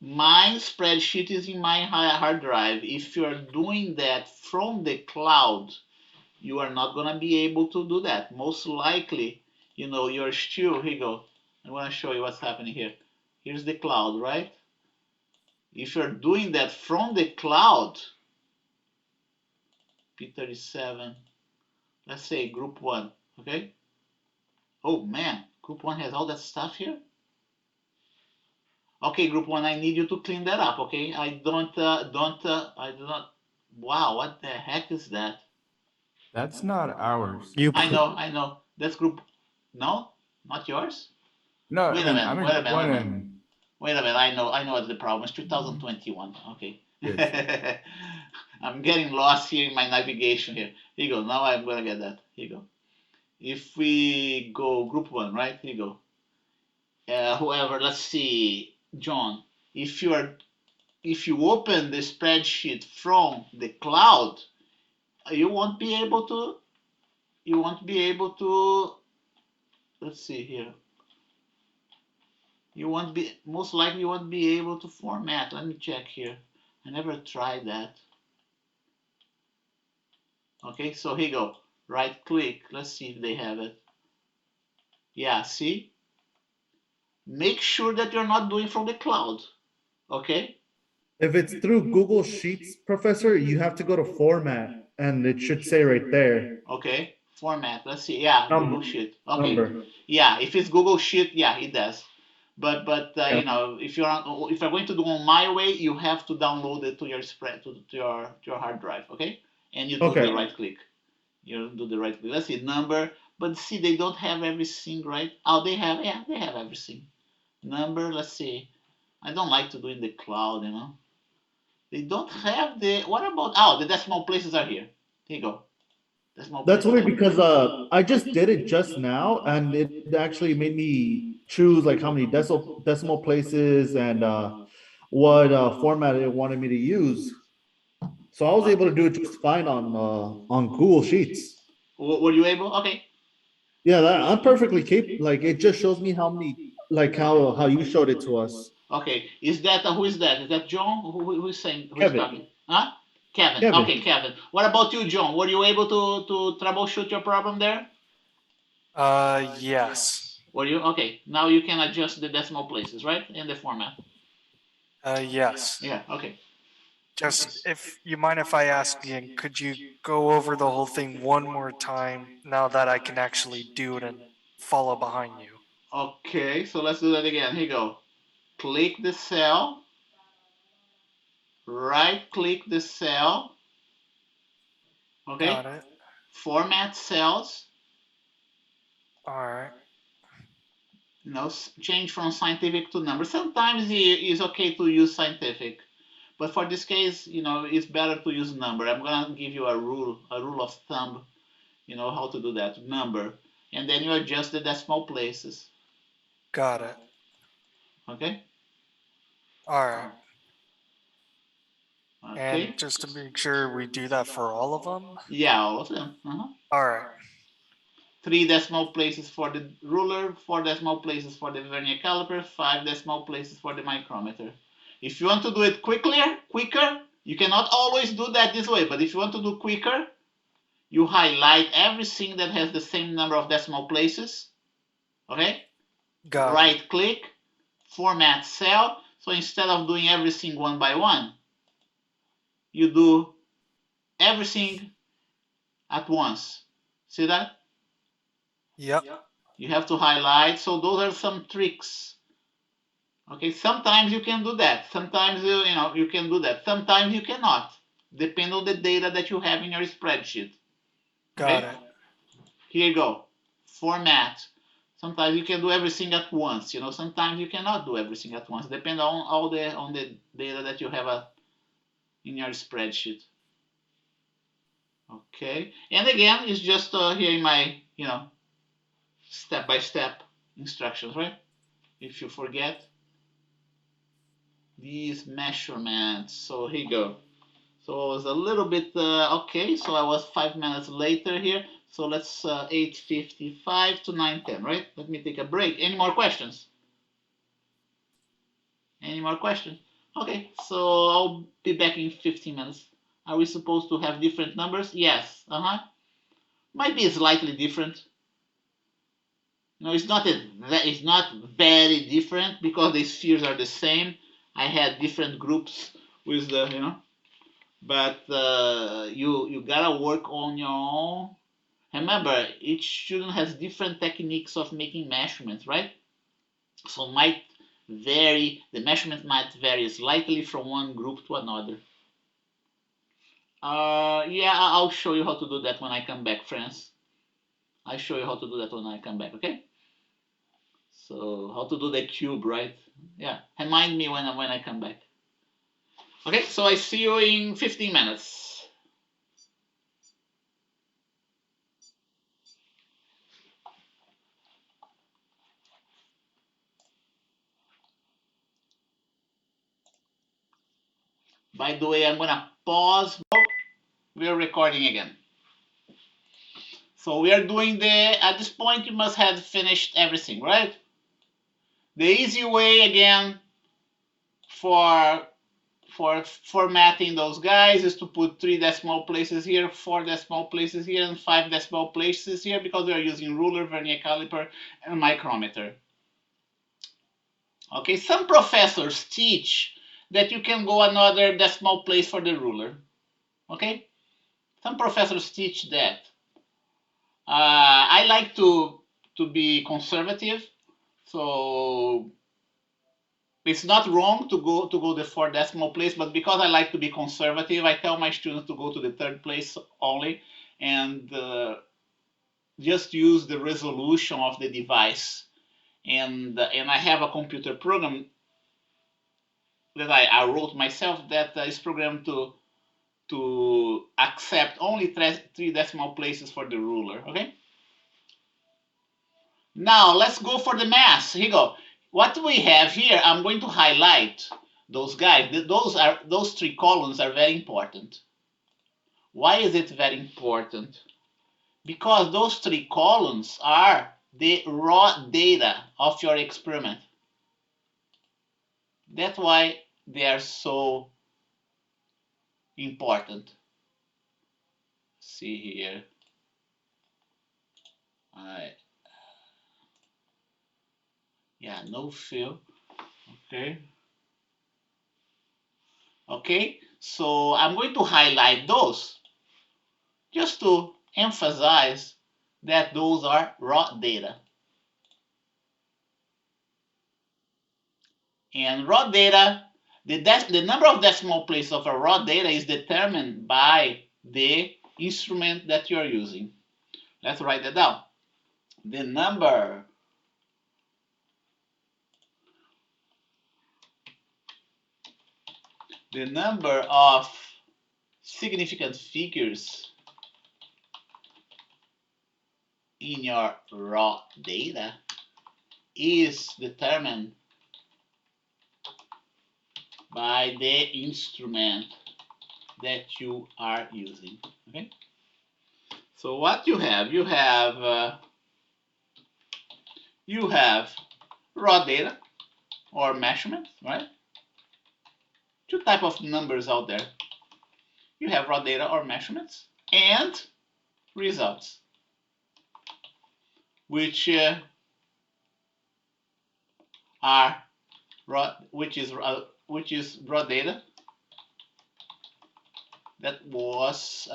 my spreadsheet is in my hard drive. If you're doing that from the cloud, you are not gonna be able to do that. Most likely, you're still, here you go. I'm gonna show you what's happening here. Here's the cloud, right? If you're doing that from the cloud, P37, let's say group one, okay? Oh man, group one has all that stuff here? Okay, group one, I need you to clean that up, okay? I do not, wow, what the heck is that? That's not ours. You I know, that's group, no, not yours? No, I Wait a mean minute, I'm in wait a group minute, wait a one minute. and Wait a minute, I know what the problem is, 2021, okay. yes. I'm getting lost here in my navigation here. Here you go, now I'm gonna get that, here you go. If we go group one, right, here you go. Whoever, let's see, John, if you are if you open the spreadsheet from the cloud, you won't be able to, you won't be able to, let's see here. You won't be, most likely you won't be able to format. Let me check here. I never tried that. Okay, so here you go. Right click. Let's see if they have it. Yeah, see? Make sure that you're not doing from the cloud. Okay? If it's through Google Sheets, Professor, you have to go to Format, and it should say right there Okay. Format. Let's see. Yeah, Google number. Sheet. Okay. Number. Yeah, if it's Google Sheet, yeah, it does. But Yeah. if you're going to do on my way, you have to download it to your spread to your hard drive, okay? And you do the Okay. right click. You do the right click. Let's see number, but see they don't have everything, right? Oh, they have everything. Number. Let's see. I don't like to do in the cloud. They don't have the. What about? Oh, the decimal places are here. Here you go. Decimal That's places. weird because I just did it just now, and it actually made me choose like how many decimal places and what format it wanted me to use. So I was able to do it just fine on Google Sheets. Were you able? Okay. Yeah, I'm perfectly capable. Like it just shows me how many, like how you showed it to us, Okay. Is that who is that? Is that John? Who's saying? Who's Kevin. talking? Huh? Kevin. Kevin. Okay, Kevin. What about you, John? Were you able to troubleshoot your problem there? Yes. Were you? Okay. Now you can adjust the decimal places, right? In the format. Yes. Yeah. Okay. Just if you mind if I ask again, could you go over the whole thing one more time now that I can actually do it and follow behind you? Okay. So let's do that again. Here you go. Click the cell. Right click the cell. Okay. Got it. Format cells. All right. Change from scientific to number. Sometimes it's okay to use scientific, but for this case, it's better to use number. I'm gonna give you a rule of thumb, how to do that. Number, and then you adjust the decimal places. Got it. Okay. All right. And Okay. just to make sure we do that for all of them? Yeah, all of them. All right. 3 decimal places for the ruler, 4 decimal places for the vernier caliper, 5 decimal places for the micrometer. If you want to do it quicker, you cannot always do that this way, but if you want to do quicker, you highlight everything that has the same number of decimal places, okay? Got it. Right click, format cell, so instead of doing everything one by one, you do everything at once. See that? Yep. You have to highlight, so those are some tricks. Okay, sometimes you can do that. Sometimes you can do that. Sometimes you cannot. Depend on the data that you have in your spreadsheet. Got Okay? it. Here you go. Format. Sometimes you can do everything at once. Sometimes you cannot do everything at once. Depend on the data that you have in your spreadsheet. Okay, and again, it's just here in my step-by-step instructions, right? If you forget these measurements, so here you go. So I was a little bit okay. So I was 5 minutes later here. So let's 8:55 to 9:10, right? Let me take a break. Any more questions? Any more questions? Okay, so I'll be back in 15 minutes. Are we supposed to have different numbers? Yes. Might be slightly different. It's not very different because the spheres are the same. I had different groups with but you gotta work on your own. Remember, each student has different techniques of making measurements, right? So the measurement might vary slightly from one group to another. Yeah, I'll show you how to do that when I come back, friends. I'll show you how to do that when I come back, okay? So how to do the cube, right? Yeah, remind me when I come back. Okay, so I see you in 15 minutes. By the way, I'm gonna pause. We're recording again. So we are doing at this point you must have finished everything, right? The easy way again for formatting those guys is to put 3 decimal places here, 4 decimal places here, and 5 decimal places here because we are using ruler, vernier caliper, and micrometer. Okay, some professors teach that you can go another decimal place for the ruler. Okay, some professors teach that. I like to be conservative, so it's not wrong to go the 4 decimal place, but because I like to be conservative, I tell my students to go to the 3rd place only and just use the resolution of the device. And I have a computer program that I wrote myself that is programmed to accept only 3 decimal places for the ruler. Okay. Now let's go for the mass. Here you go. What we have here, I'm going to highlight those guys. Those 3 columns are very important. Why is it very important? Because those 3 columns are the raw data of your experiment. That's why they are so important. See here. Yeah, no fill. Okay. Okay, so I'm going to highlight those just to emphasize that those are raw data. And raw data, the number of decimal places of a raw data is determined by the instrument that you're using. Let's write that down. The number of significant figures in your raw data is determined by the instrument that you are using. Okay. So what you have raw data or measurements, right? 2 types of numbers out there. You have raw data or measurements and results, which are which is raw data that was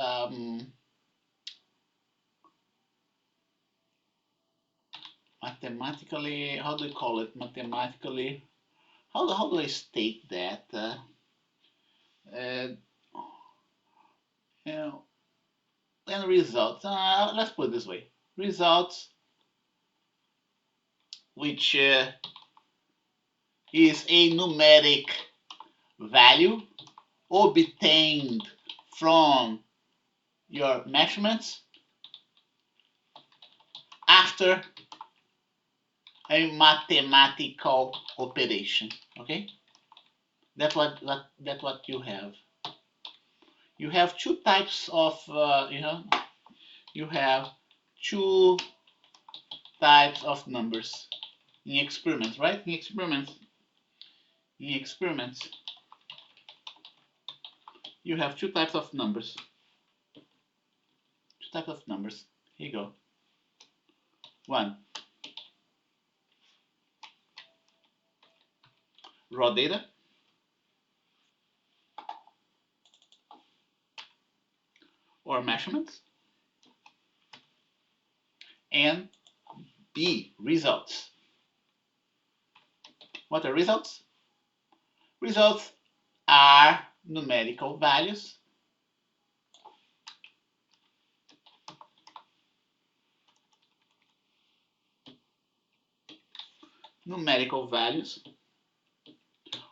mathematically, how do you call it? Mathematically, how do I state that? And results. Let's put it this way: results which is a numeric value obtained from your measurements after a mathematical operation. Okay, that's what you have. You have two types of you have two types of numbers in experiments, right? In experiments, you have two types of numbers. Two types of numbers. Here you go. One, raw data, or measurements, and B, results. What are results? Results are numerical values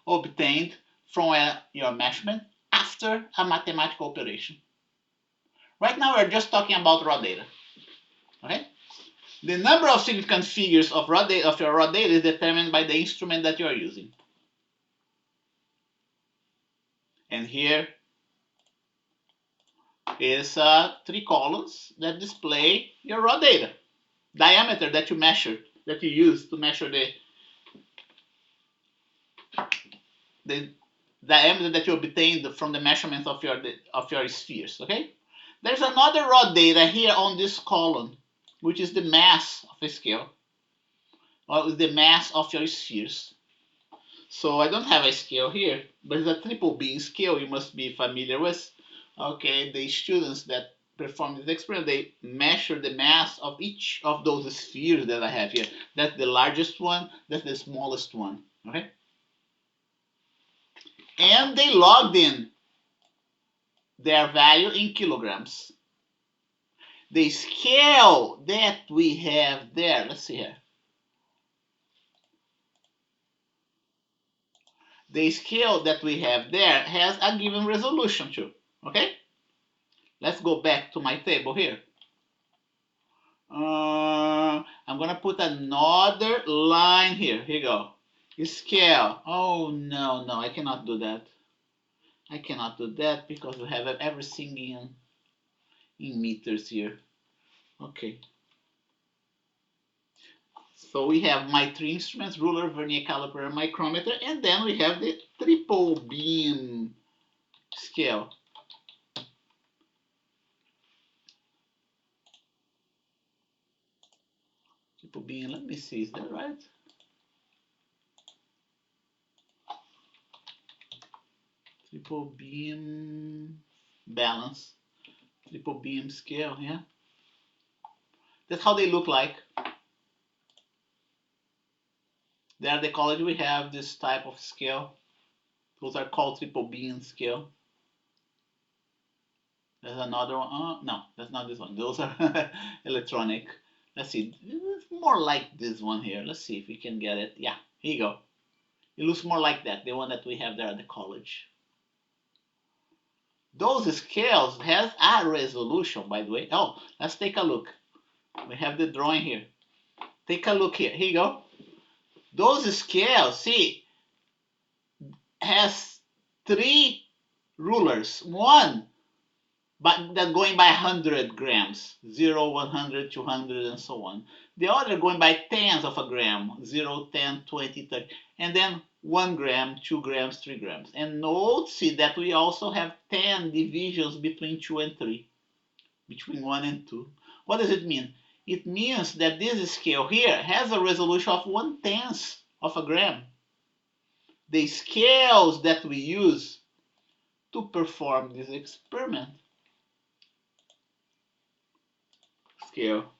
obtained from your measurement after a mathematical operation. Right now we're just talking about raw data. Okay? The number of significant figures of your raw data is determined by the instrument that you are using. And here is 3 columns that display your raw data. Diameter that you measure, that you use to measure the diameter that you obtained from the measurements of your spheres. Okay? There's another raw data here on this column, which is the mass of a scale, or the mass of your spheres. So I don't have a scale here, but it's a triple beam scale you must be familiar with. Okay, the students that perform this experiment, they measure the mass of each of those spheres that I have here. That's the largest one, that's the smallest one. Okay? And they logged in their value in kilograms. The scale that we have there, let's see here. The scale that we have there has a given resolution too. Okay? Let's go back to my table here. I'm going to put another line here. Here you go. Scale. Oh, no, I cannot do that. I cannot do that because we have everything in meters here. Okay. So we have my 3 instruments, ruler, vernier caliper, and micrometer, and then we have the triple beam scale. Triple beam, let me see, is that right? Triple beam balance, triple beam scale, yeah. That's how they look like. There at the college we have this type of scale. Those are called triple beam scale. There's another one. No, that's not this one. Those are electronic. Let's see. It's more like this one here. Let's see if we can get it. Yeah, here you go. It looks more like that, the one that we have there at the college. Those scales has a resolution, by the way. Oh, let's take a look. We have the drawing here. Take a look here. Here you go. Those scales, see, has 3 rulers. One but that going by 100 grams, 0, 100, 200, and so on. The other going by tens of a gram, 0, 10, 20, 30, and then 1 gram, 2 grams, 3 grams. And note, see that we also have 10 divisions between 2 and 3, between 1 and 2. What does it mean? It means that this scale here has a resolution of 1/10 of a gram. The scales that we use to perform this experiment scale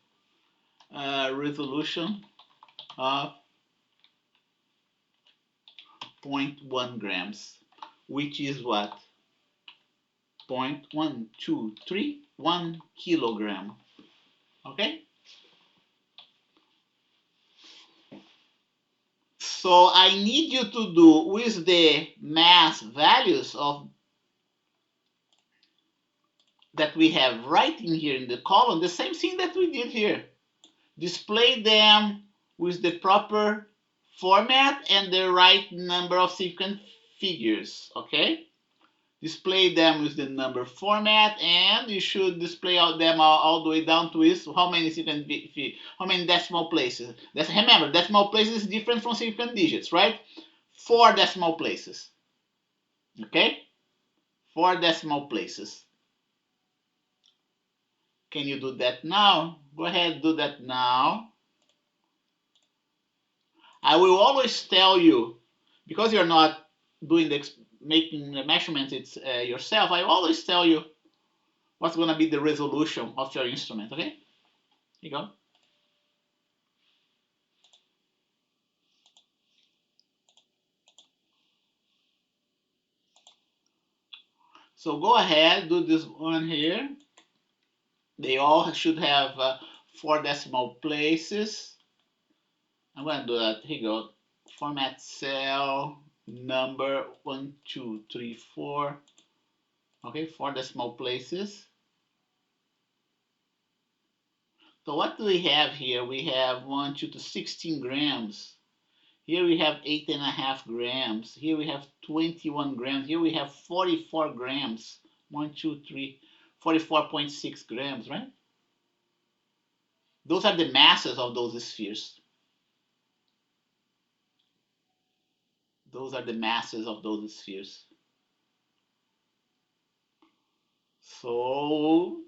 resolution of 0.1 grams, which is what? 0.1231 kilogram. Okay? So I need you to do with the mass values of that we have right in here in the column, the same thing that we did here. Display them with the proper format and the right number of sequence figures, okay? Display them with the number format, and you should display them all the way down to is how many how many decimal places. Remember, decimal places is different from sequence digits, right? 4 decimal places, okay? 4 decimal places. Can you do that now? Go ahead, do that now. I will always tell you, because you're not doing making the measurements yourself, I always tell you what's going to be the resolution of your instrument, okay? Here you go. So go ahead, do this one here. They all should have 4 decimal places. I'm going to do that. Here you go. Format cell number 1, 2, 3, 4. Okay, 4 decimal places. So what do we have here? We have 1, 2 to 16 grams. Here we have 8.5 grams. Here we have 21 grams. Here we have 44 grams. 1, 2, 3, 44.6 grams, right? Those are the masses of those spheres. Those are the masses of those spheres. So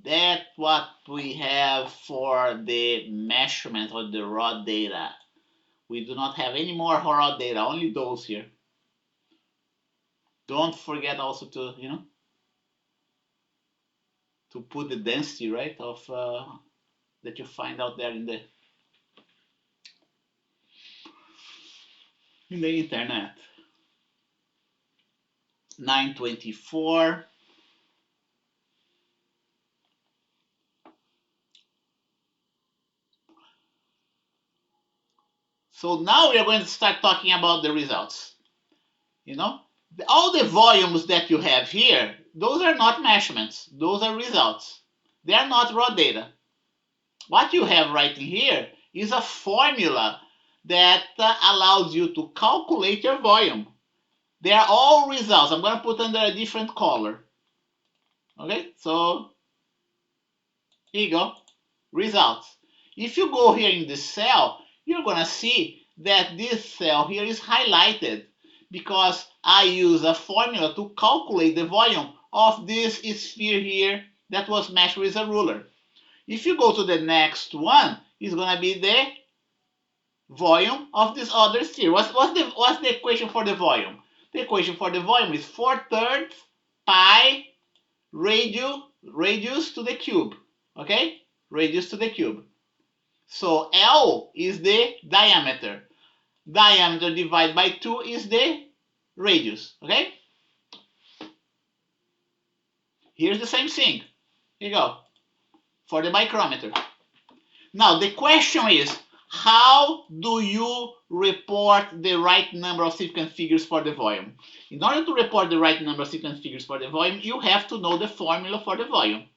that's what we have for the measurement of the raw data. We do not have any more raw data, only those here. Don't forget also to, to put the density, right, of that you find out there in the internet. 924. So now we are going to start talking about the results. All the volumes that you have here, those are not measurements. Those are results. They are not raw data. What you have right in here is a formula that allows you to calculate your volume. They are all results. I'm going to put under a different color. Okay, so here you go. Results. If you go here in this cell, you're going to see that this cell here is highlighted because I use a formula to calculate the volume of this sphere here that was measured with a ruler. If you go to the next one, it's going to be the volume of this other sphere. What's the equation for the volume? The equation for the volume is 4/3 pi radius to the cube. Okay? Radius to the cube. So L is the diameter. Diameter divided by 2 is the radius. Okay? Here's the same thing. Here you go. For the micrometer. Now the question is, how do you report the right number of significant figures for the volume? In order to report the right number of significant figures for the volume, you have to know the formula for the volume.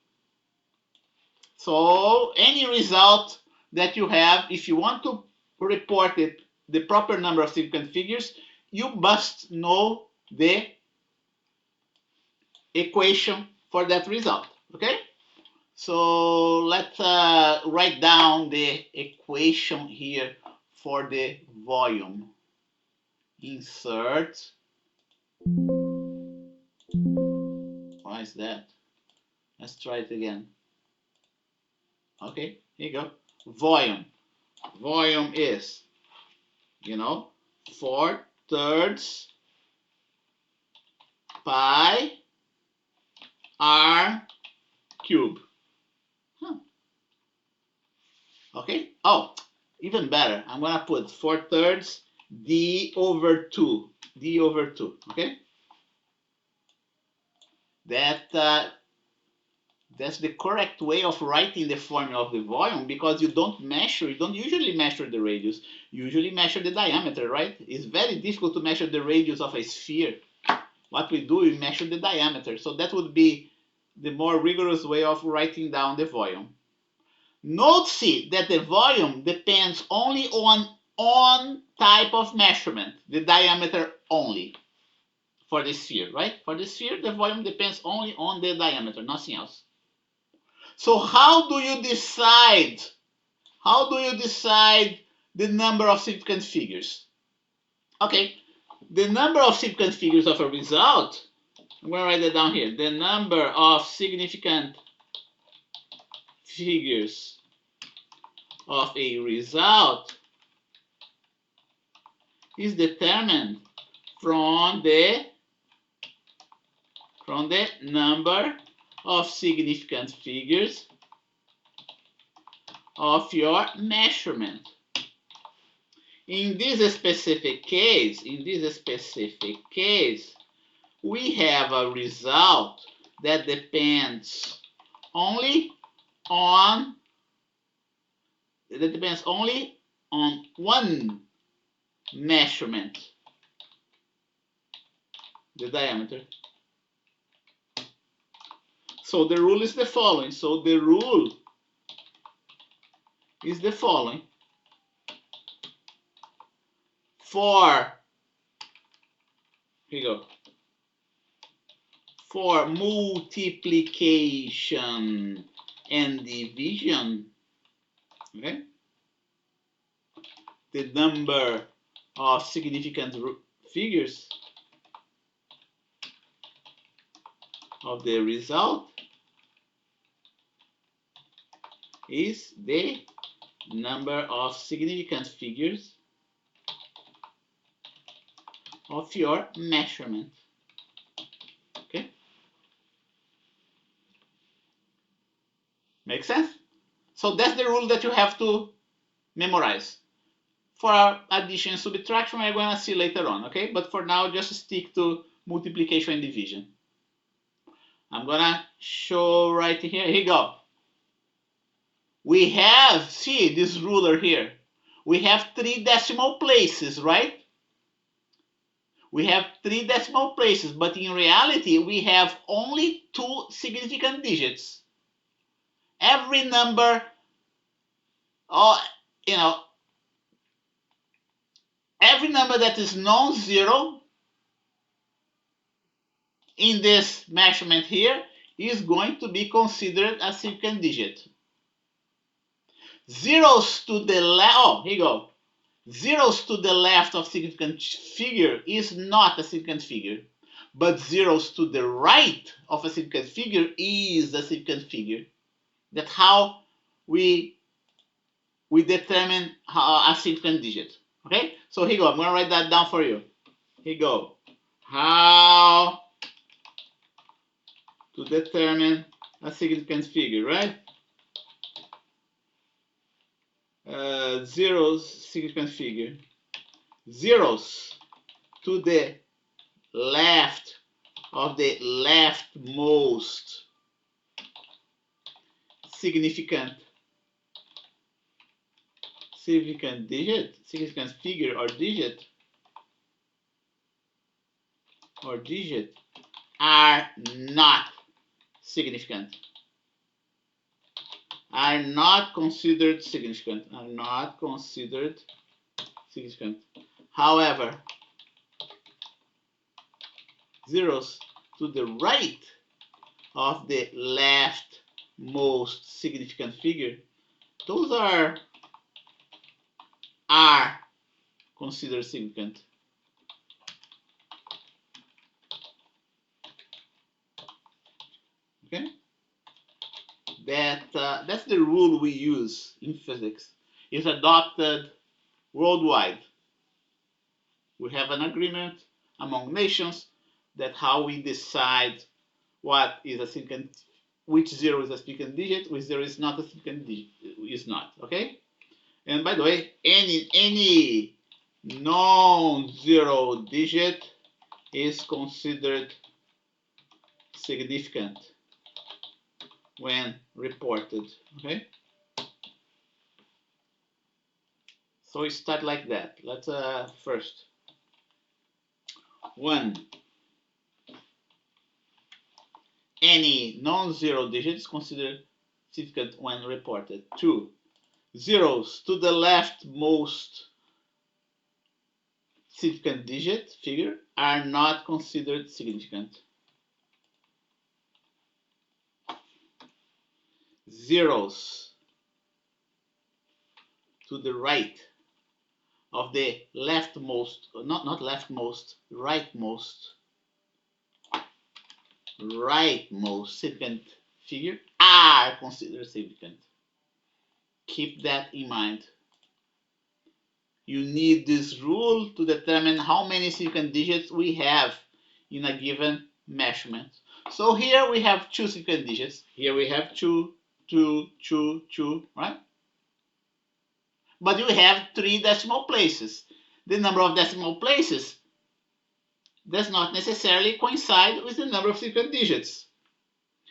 So any result that you have, if you want to report it, the proper number of significant figures, you must know the equation for that result. Okay? So let's write down the equation here for the volume. Insert. Why is that? Let's try it again. Okay, here you go. Volume. Volume is, 4/3 pi r cube. Okay. Oh, even better. I'm gonna put 4/3 d over 2. D over 2. Okay. That That's the correct way of writing the formula of the volume, because you don't usually measure the radius. You usually measure the diameter, right? It's very difficult to measure the radius of a sphere. What we do, we measure the diameter. So that would be the more rigorous way of writing down the volume. Note C that the volume depends only on type of measurement, the diameter only for the sphere, right? For the sphere, the volume depends only on the diameter, nothing else. So how do you decide? How do you decide the number of significant figures? Okay, the number of significant figures of a result, I'm going to write that down here. The number of significant figures of a result is determined from the number of significant figures of your measurement. In this specific case, we have a result that depends only on one measurement, the diameter. So the rule is the following. For, here you go, for multiplication and division, okay, the number of significant figures of the result is the number of significant figures of your measurement. Okay? Make sense? So that's the rule that you have to memorize. For addition and subtraction, we're going to see later on, okay? But for now, just stick to multiplication and division. I'm going to show right here. Here you go. We have, see this ruler here. We have 3 decimal places, right? We have 3 decimal places, but in reality, we have only 2 significant digits. Every number, every number that is non-zero in this measurement here is going to be considered a significant digit. Zeros to the left, here you go. Zeros to the left of significant figure is not a significant figure, but zeros to the right of a significant figure is a significant figure. That's how we determine a significant digit. Okay, so here you go. I'm going to write that down for you. Here you go. How to determine a significant figure, right? Zeros, significant figure. Zeros to the left of the leftmost significant digit, significant figure or digit are not significant, are not considered significant, However, zeros to the right of the leftmost significant figure, those are considered significant. Okay, that's the rule we use in physics. It's adopted worldwide. We have an agreement among nations that how we decide what is a significant, which zero is a significant digit, which zero is not a significant digit, is not. Okay. And by the way, any non-zero digit is considered significant when reported. Okay. So we start like that. Let's first 1. Any non-zero digit is considered significant when reported. 2. Zeros to the leftmost significant digit figure are not considered significant. Zeros to the right of the leftmost, not leftmost, rightmost significant figure are considered significant. Keep that in mind. You need this rule to determine how many significant digits we have in a given measurement. So here we have 2 significant digits. Here we have 2, 2, 2, 2, right? But you have 3 decimal places. The number of decimal places does not necessarily coincide with the number of significant digits.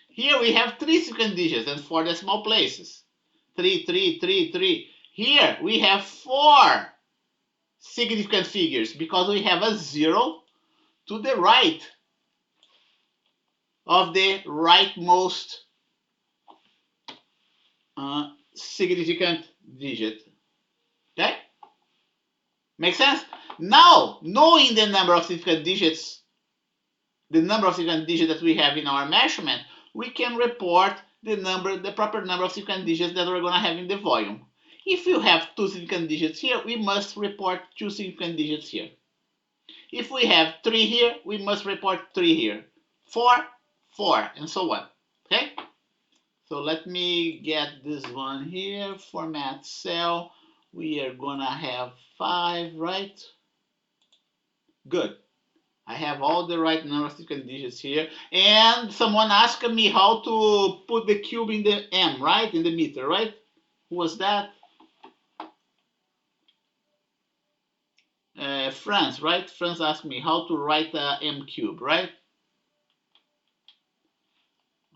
Here we have 3 significant digits and 4 decimal places. 3, 3, 3, 3. Here we have 4 significant figures because we have a 0 to the right of the rightmost significant digit. Okay? Make sense? Now, knowing the number of significant digits, that we have in our measurement, we can report the proper number of significant digits that we're going to have in the volume. If you have 2 significant digits here, we must report 2 significant digits here. If we have 3 here, we must report 3 here. 4, 4, and so on. Okay? So let me get this one here. Format cell. We are gonna have 5, right? Good. I have all the right number of significant digits here. And someone asked me how to put the cube in the M, right? In the meter, right? Who was that? Franz, right? Franz asked me how to write M cube, right?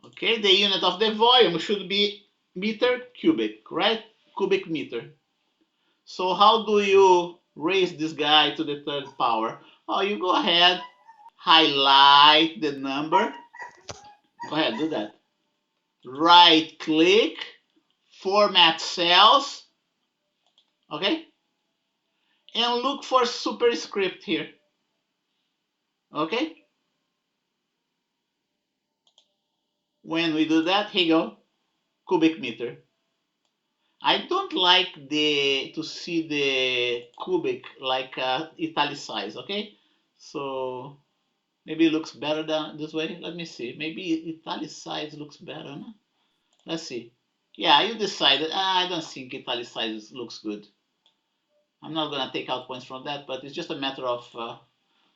Okay, the unit of the volume should be meter cubic, right? Cubic meter. So how do you raise this guy to the 3rd power? Oh, you go ahead, highlight the number. Go ahead, do that. Right click, format cells, okay? And look for superscript here, okay? When we do that, here you go, cubic meter. I don't like to see the cubic like italicized, okay? So maybe it looks better than this way. Let me see. Maybe italicized looks better. No? Let's see. Yeah, you decided. I don't think italicized looks good. I'm not gonna take out points from that, but it's just a matter of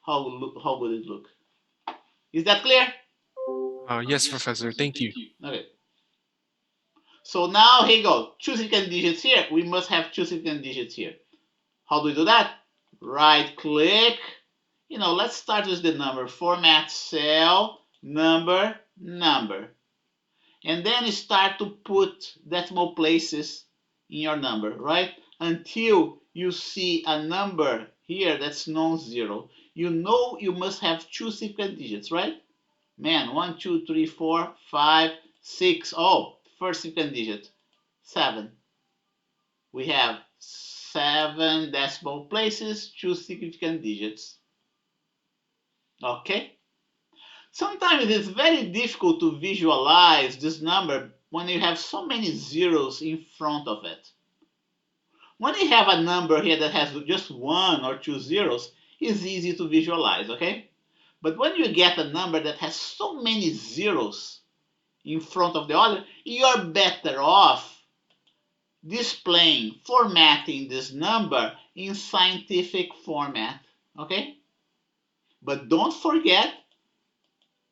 how would it look. Is that clear? Yes, Professor. Thank you. Okay. So now here you go. 2 significant digits here. We must have 2 significant digits here. How do we do that? Right click. Let's start with the number. Format cell, number. And then you start to put decimal places in your number, right? Until you see a number here that's non-zero. You know you must have 2 significant digits, right? Man, 1, 2, 3, 4, 5, 6. Oh, first significant digit, 7. We have 7 decimal places, 2 significant digits. Okay? Sometimes it's very difficult to visualize this number when you have so many zeros in front of it. When you have a number here that has just 1 or 2 zeros, it's easy to visualize, okay? But when you get a number that has so many zeros in front of the other, you're better off formatting this number in scientific format, okay? But don't forget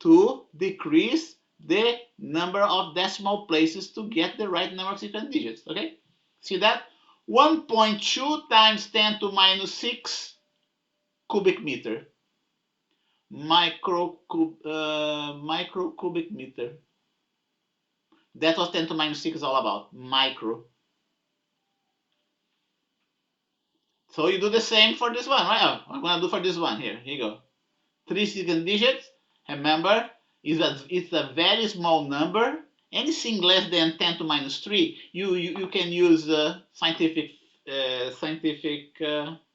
to decrease the number of decimal places to get the right number of significant digits, okay? See that? 1.2 times 10 to minus 6 cubic meter. Micro cubic meter. That's what 10 to minus 6 is all about, micro. So you do the same for this one, right? Oh, I'm gonna do for this one here. Here you go. 3 second digits. Remember, it's a very small number. Anything less than 10 to minus 3, you can use scientific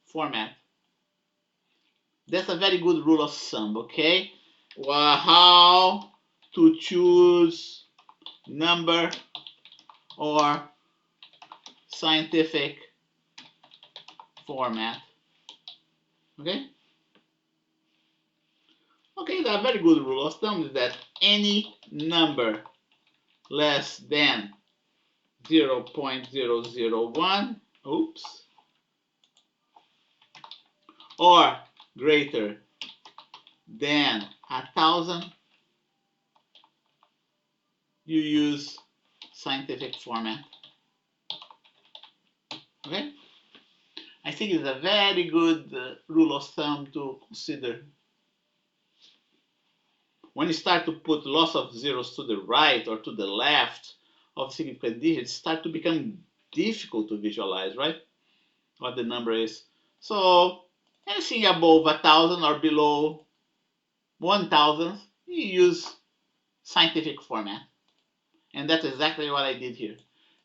format. That's a very good rule of thumb, okay? Well, how to choose number or scientific format, okay? Okay, the very good rule of thumb is that any number less than 0.001, oops, or greater than 1,000, you use scientific format. Okay? I think it's a very good rule of thumb to consider. When you start to put lots of zeros to the right or to the left of significant digits, start to become difficult to visualize, right? What the number is. So anything above 1,000 or below 1,000, you use scientific format. And that's exactly what I did here.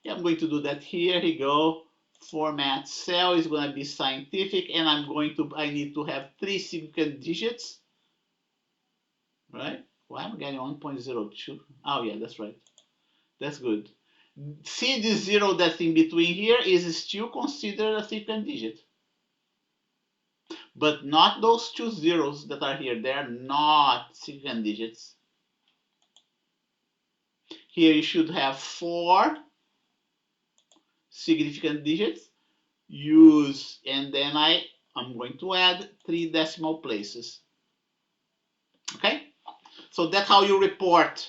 Yeah, I'm going to do that here. Here you go. Format cell is going to be scientific, and I need to have 3 significant digits, right? Why am I getting 1.02? Oh yeah, that's right. That's good. See this zero that's in between here is still considered a significant digit. But not those 2 zeros that are here. They are not significant digits. Here you should have 4 significant digits. And then I'm going to add 3 decimal places. Okay? So that's how you report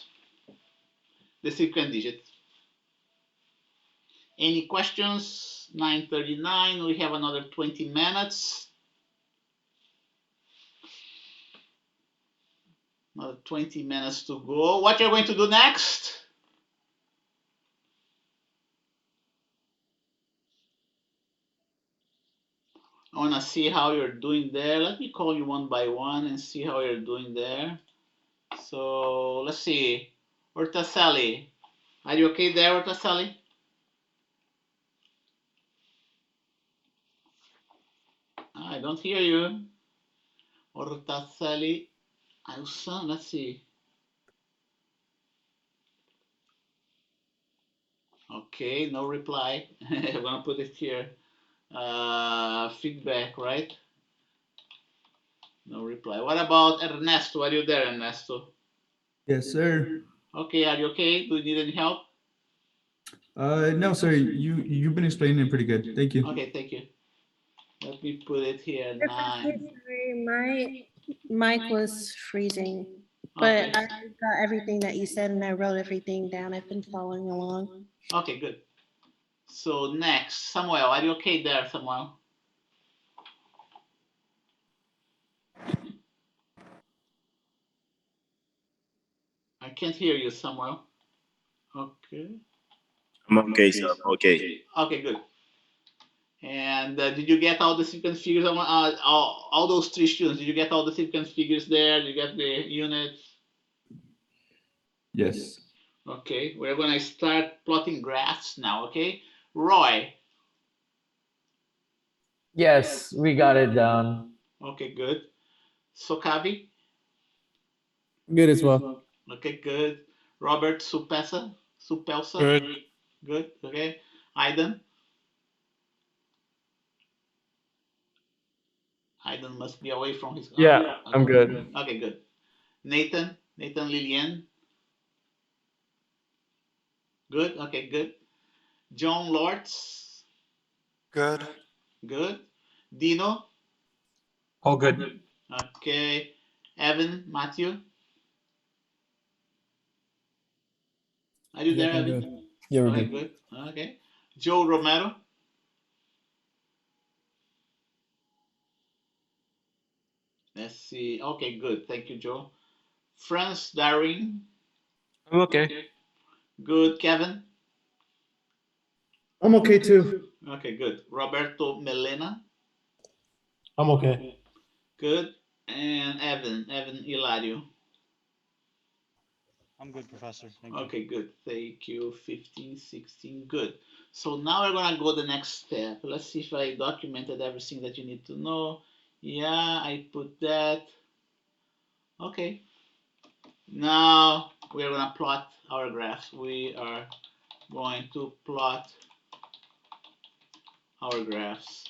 the significant digits. Any questions? 9:39. We have another 20 minutes. Another 20 minutes to go. What you're going to do next? I want to see how you're doing there. Let me call you one by one and see how you're doing there. So let's see. Ortacelli. Are you okay there, Ortacelli? I don't hear you. Ortacelli. Let's see. Okay, no reply. I'm gonna put it here. Feedback, right? No reply. What about Ernesto? Are you there, Ernesto? Yes, sir. Okay, are you okay? Do you need any help? No, sir. You've been explaining it pretty good. Thank you. Okay, thank you. Let me put it here. Professor, 9. sorry, my mic was freezing, Okay. but I got everything that you said and I wrote everything down. I've been following along. Okay, good. So next, Samuel, are you okay there, Samuel? I can't hear you, Samuel. Okay. I'm okay, sir. I'm okay. Okay, good. And did you get all the significant figures? All those 3 students, did you get all the significant figures there? Did you get the units? Yes. Okay, we're going to start plotting graphs now, okay? Roy. Yes, we got it down. Okay, good. Sokavi. Good as well. Okay, good. Robert Supelsa. Good. Good. Okay. Aidan. Aidan must be away from his. Yeah, Okay. I'm good. Okay, good. Nathan Lillian. Good. Okay, good. John Lortz. Good. Good. Dino. All good. Okay. Evan Matthew. Are you there, Yep, I'm Evan? good. Yeah, we're Okay, good. good. Okay. Joe Romero. Let's see. Okay, good. Thank you, Joe. Franz Darwin. I'm okay. Good, Kevin? I'm okay too. Okay, good. Roberto Melena? I'm okay. Good. And Evan Hilario? I'm good, Professor. Thank you. Okay, good. Thank you. 15, 16, good. So now we're gonna go the next step. Let's see if I documented everything that you need to know. Yeah, I put that. Okay. Now we're gonna plot our graphs. We are going to plot our graphs.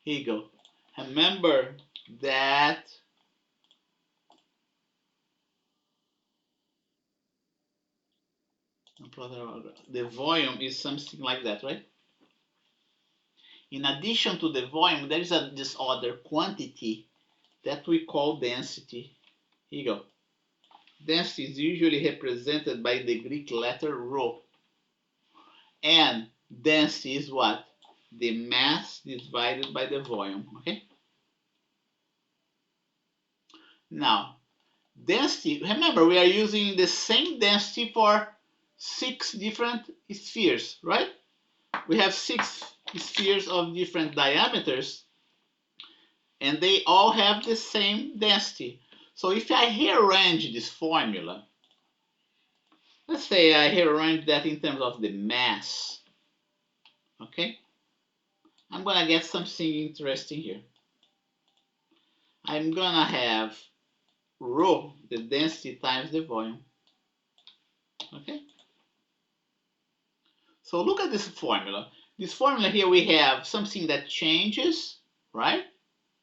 Here you go. Remember that the volume is something like that, right? In addition to the volume, there is this other quantity that we call density. Here you go. Density is usually represented by the Greek letter rho. And density is what? The mass divided by the volume, okay? Now, density, remember we are using the same density for 6 different spheres, right? We have 6 spheres of different diameters, and they all have the same density. So if I rearrange this formula, let's say I rearrange that in terms of the mass, okay? I'm gonna get something interesting here. I'm gonna have rho, the density times the volume, okay? So look at this formula. This formula here, we have something that changes, right?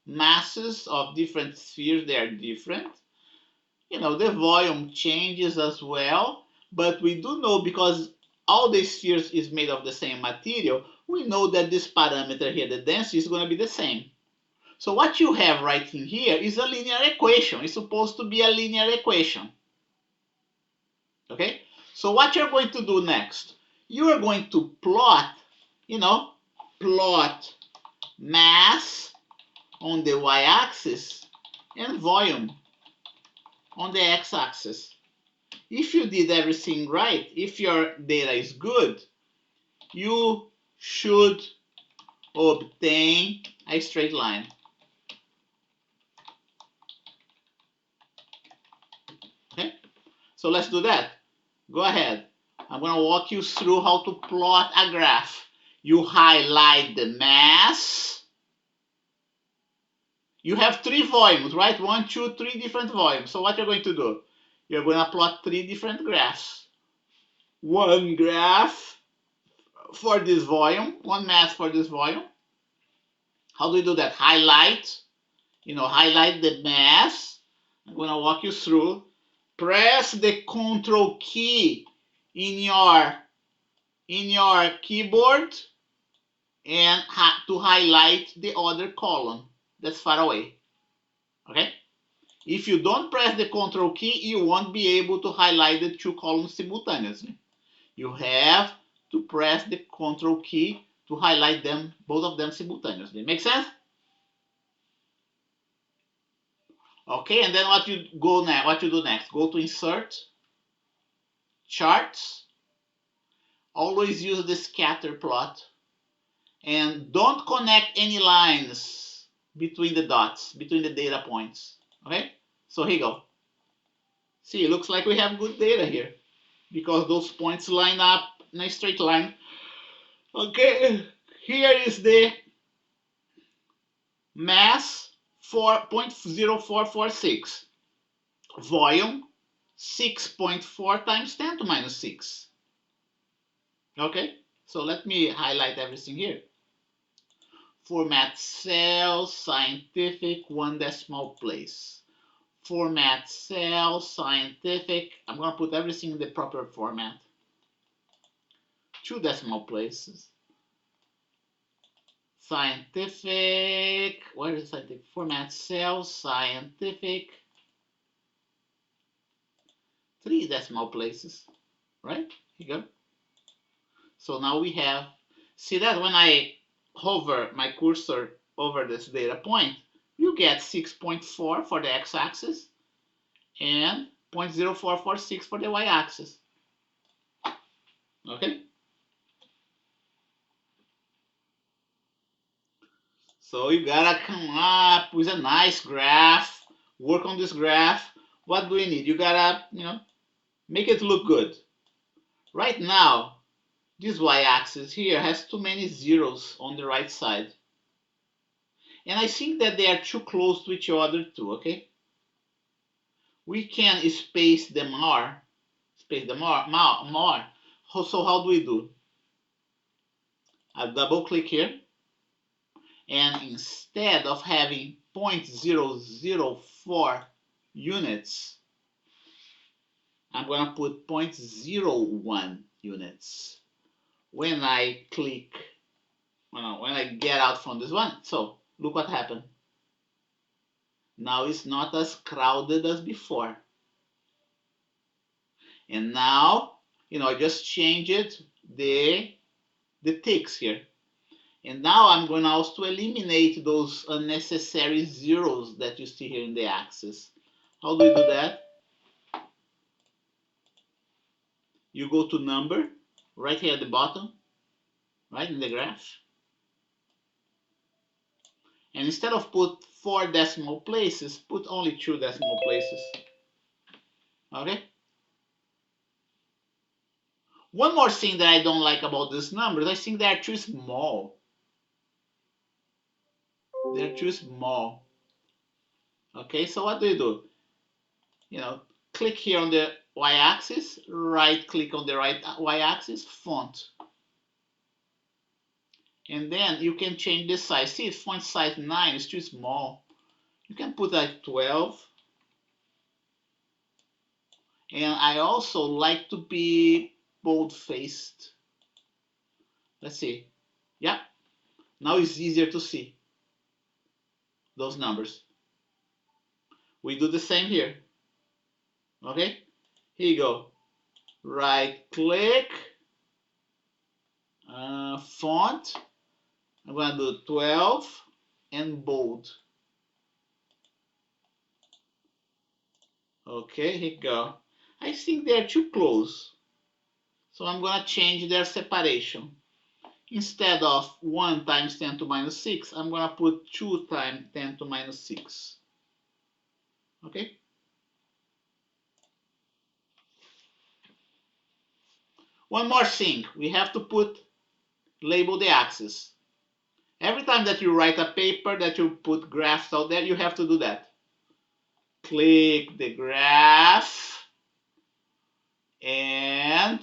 Masses of different spheres, they are different. You know, the volume changes as well, but we do know, because all the spheres is made of the same material, we know that this parameter here, the density, is going to be the same. So what you have right in here is a linear equation. It's supposed to be a linear equation. Okay? So what you're going to do next, you are going to plot, plot mass on the y-axis and volume on the x-axis. If you did everything right, if your data is good, you should obtain a straight line. Okay? So let's do that. Go ahead. I'm going to walk you through how to plot a graph. You highlight the mass. You have 3 volumes, right? 1, 2, 3 different volumes. So what you're going to do? You're going to plot 3 different graphs. One graph for this volume, one mass for this volume. How do we do that? Highlight, highlight the mass. I'm going to walk you through. Press the Control key in your keyboard and to highlight the other column that's far away. Okay? If you don't press the Control key, you won't be able to highlight the 2 columns simultaneously. You have to press the Control key to highlight them, both of them simultaneously. Make sense? Okay, and then what you do next? Go to Insert, Charts. Always use the scatter plot, and don't connect any lines between the dots, between the data points. Okay, so here you go. See, it looks like we have good data here because those points line up in a straight line. Okay, here is the mass 4.0446, volume 6.4 times 10 to minus 6. Okay, so let me highlight everything here. Format cell, scientific, 1 decimal place. Format cell, scientific, I'm going to put everything in the proper format. 2 decimal places. Scientific, where is scientific? Format cell, scientific, 3 decimal places, right? Here you go. So now we have, see that when I hover my cursor over this data point, you get 6.4 for the x-axis and 0.0446 for the y-axis. Okay? So you gotta come up with a nice graph, work on this graph. What do we need? You gotta, make it look good. Right now, this y-axis here has too many zeros on the right side. And I think that they are too close to each other too, okay? We can space them more. More. So how do we do? I double click here. And instead of having 0.004 units, I'm going to put 0.01 units when I click, when I get out from this one. So look what happened. Now it's not as crowded as before. And now, I just changed the ticks here. And now I'm going also to eliminate those unnecessary zeros that you see here in the axis. How do we do that? You go to number, right here at the bottom, right in the graph. And instead of put 4 decimal places, put only 2 decimal places. Okay? One more thing that I don't like about these numbers, I think they are too small. They're too small. Okay, so what do you do? Click here on the y-axis, right click on the right y-axis, font. And then you can change the size. See, font size 9 is too small. You can put like 12. And I also like to be bold-faced. Let's see. Yeah, now it's easier to see those numbers. We do the same here. Okay, here you go. Right click, font. I'm going to do 12 and bold. Okay, here you go. I think they're too close. So I'm going to change their separation. Instead of 1 times 10 to minus 6, I'm going to put 2 times 10 to minus 6. Okay? One more thing, we have to label the axis. Every time that you write a paper that you put graphs out there, you have to do that. Click the graph and,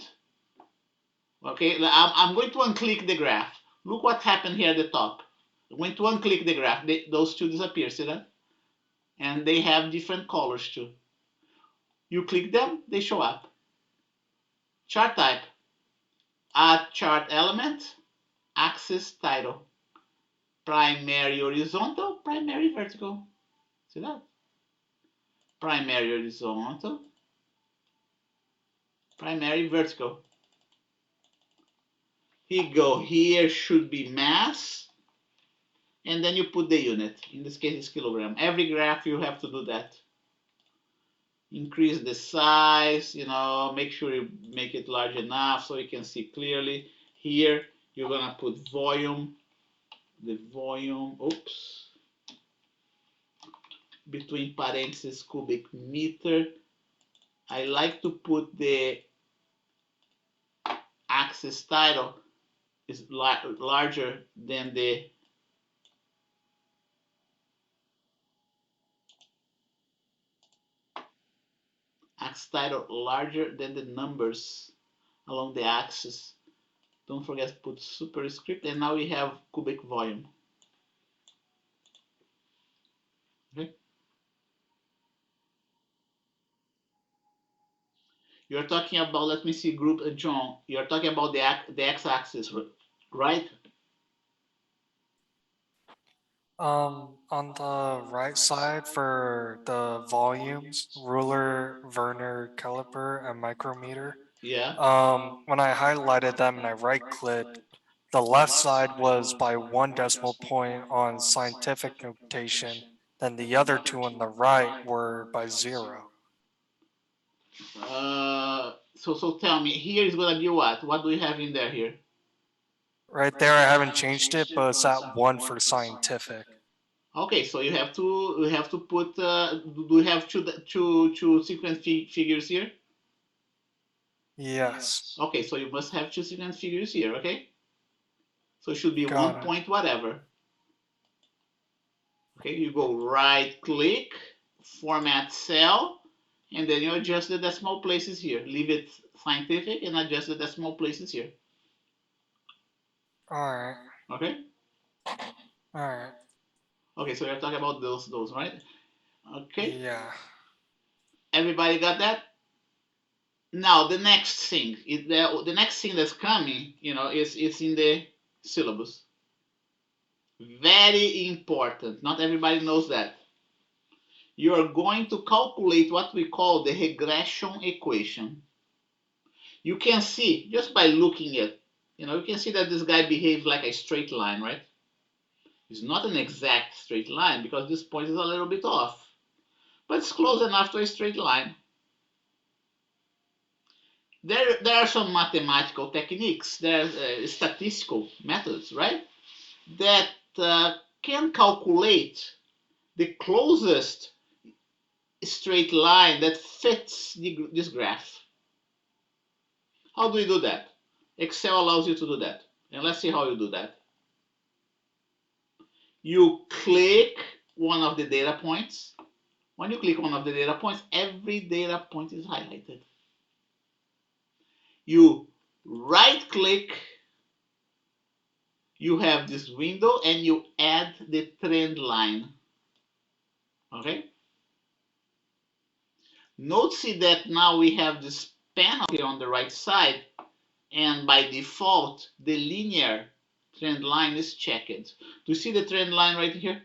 okay, I'm going to unclick the graph. Look what happened here at the top. I'm going to unclick the graph. Those two disappear, see that? And they have different colors too. You click them, they show up. Chart type, add chart element, axis title. Primary horizontal, primary vertical. See that? Primary horizontal, primary vertical. Here you go. Here should be mass. And then you put the unit. In this case, it's kilogram. Every graph you have to do that. Increase the size, make sure you make it large enough so you can see clearly. Here, you're going to put volume. The volume, between parentheses, cubic meter. I like to put the axis title is larger than the axis title larger than the numbers along the axis. Don't forget to put superscript, and now we have cubic volume. Okay. You're talking about, let me see, group John. You're talking about the x-axis, right? On the right side for the volumes, ruler, verner, caliper, and micrometer. Yeah. When I highlighted them and I right-clicked, the left side was by 1 decimal point on scientific notation, then the other two on the right were by 0. So tell me, here is gonna be what? What do we have in there here? Right there, I haven't changed it, but it's at 1 for scientific. Okay, so you have to put. Do we have two sequence figures here? Yes. Okay, so you must have two sequence figures here. Okay, so it should be Got 1 it. point whatever. Okay, you go right click, format cell, and then you adjust the decimal places here. Leave it scientific and adjust the decimal places here. All right. Okay. All right. Okay, so you're talking about those, right? Okay. Yeah. Everybody got that? Now the next thing is the next thing that's coming, is in the syllabus. Very important. Not everybody knows that. You are going to calculate what we call the regression equation. You can see just by looking at, you can see that this guy behaves like a straight line, right? It's not an exact straight line because this point is a little bit off, but it's close enough to a straight line. There are some mathematical techniques, there are statistical methods, right? That can calculate the closest straight line that fits this graph. How do we do that? Excel allows you to do that. And let's see how you do that. You click one of the data points. When you click one of the data points, every data point is highlighted. You right click, you have this window, and you add the trend line. Okay? Notice that now we have this panel here on the right side, and by default, the linear trend line is checked. Do you see the trend line right here?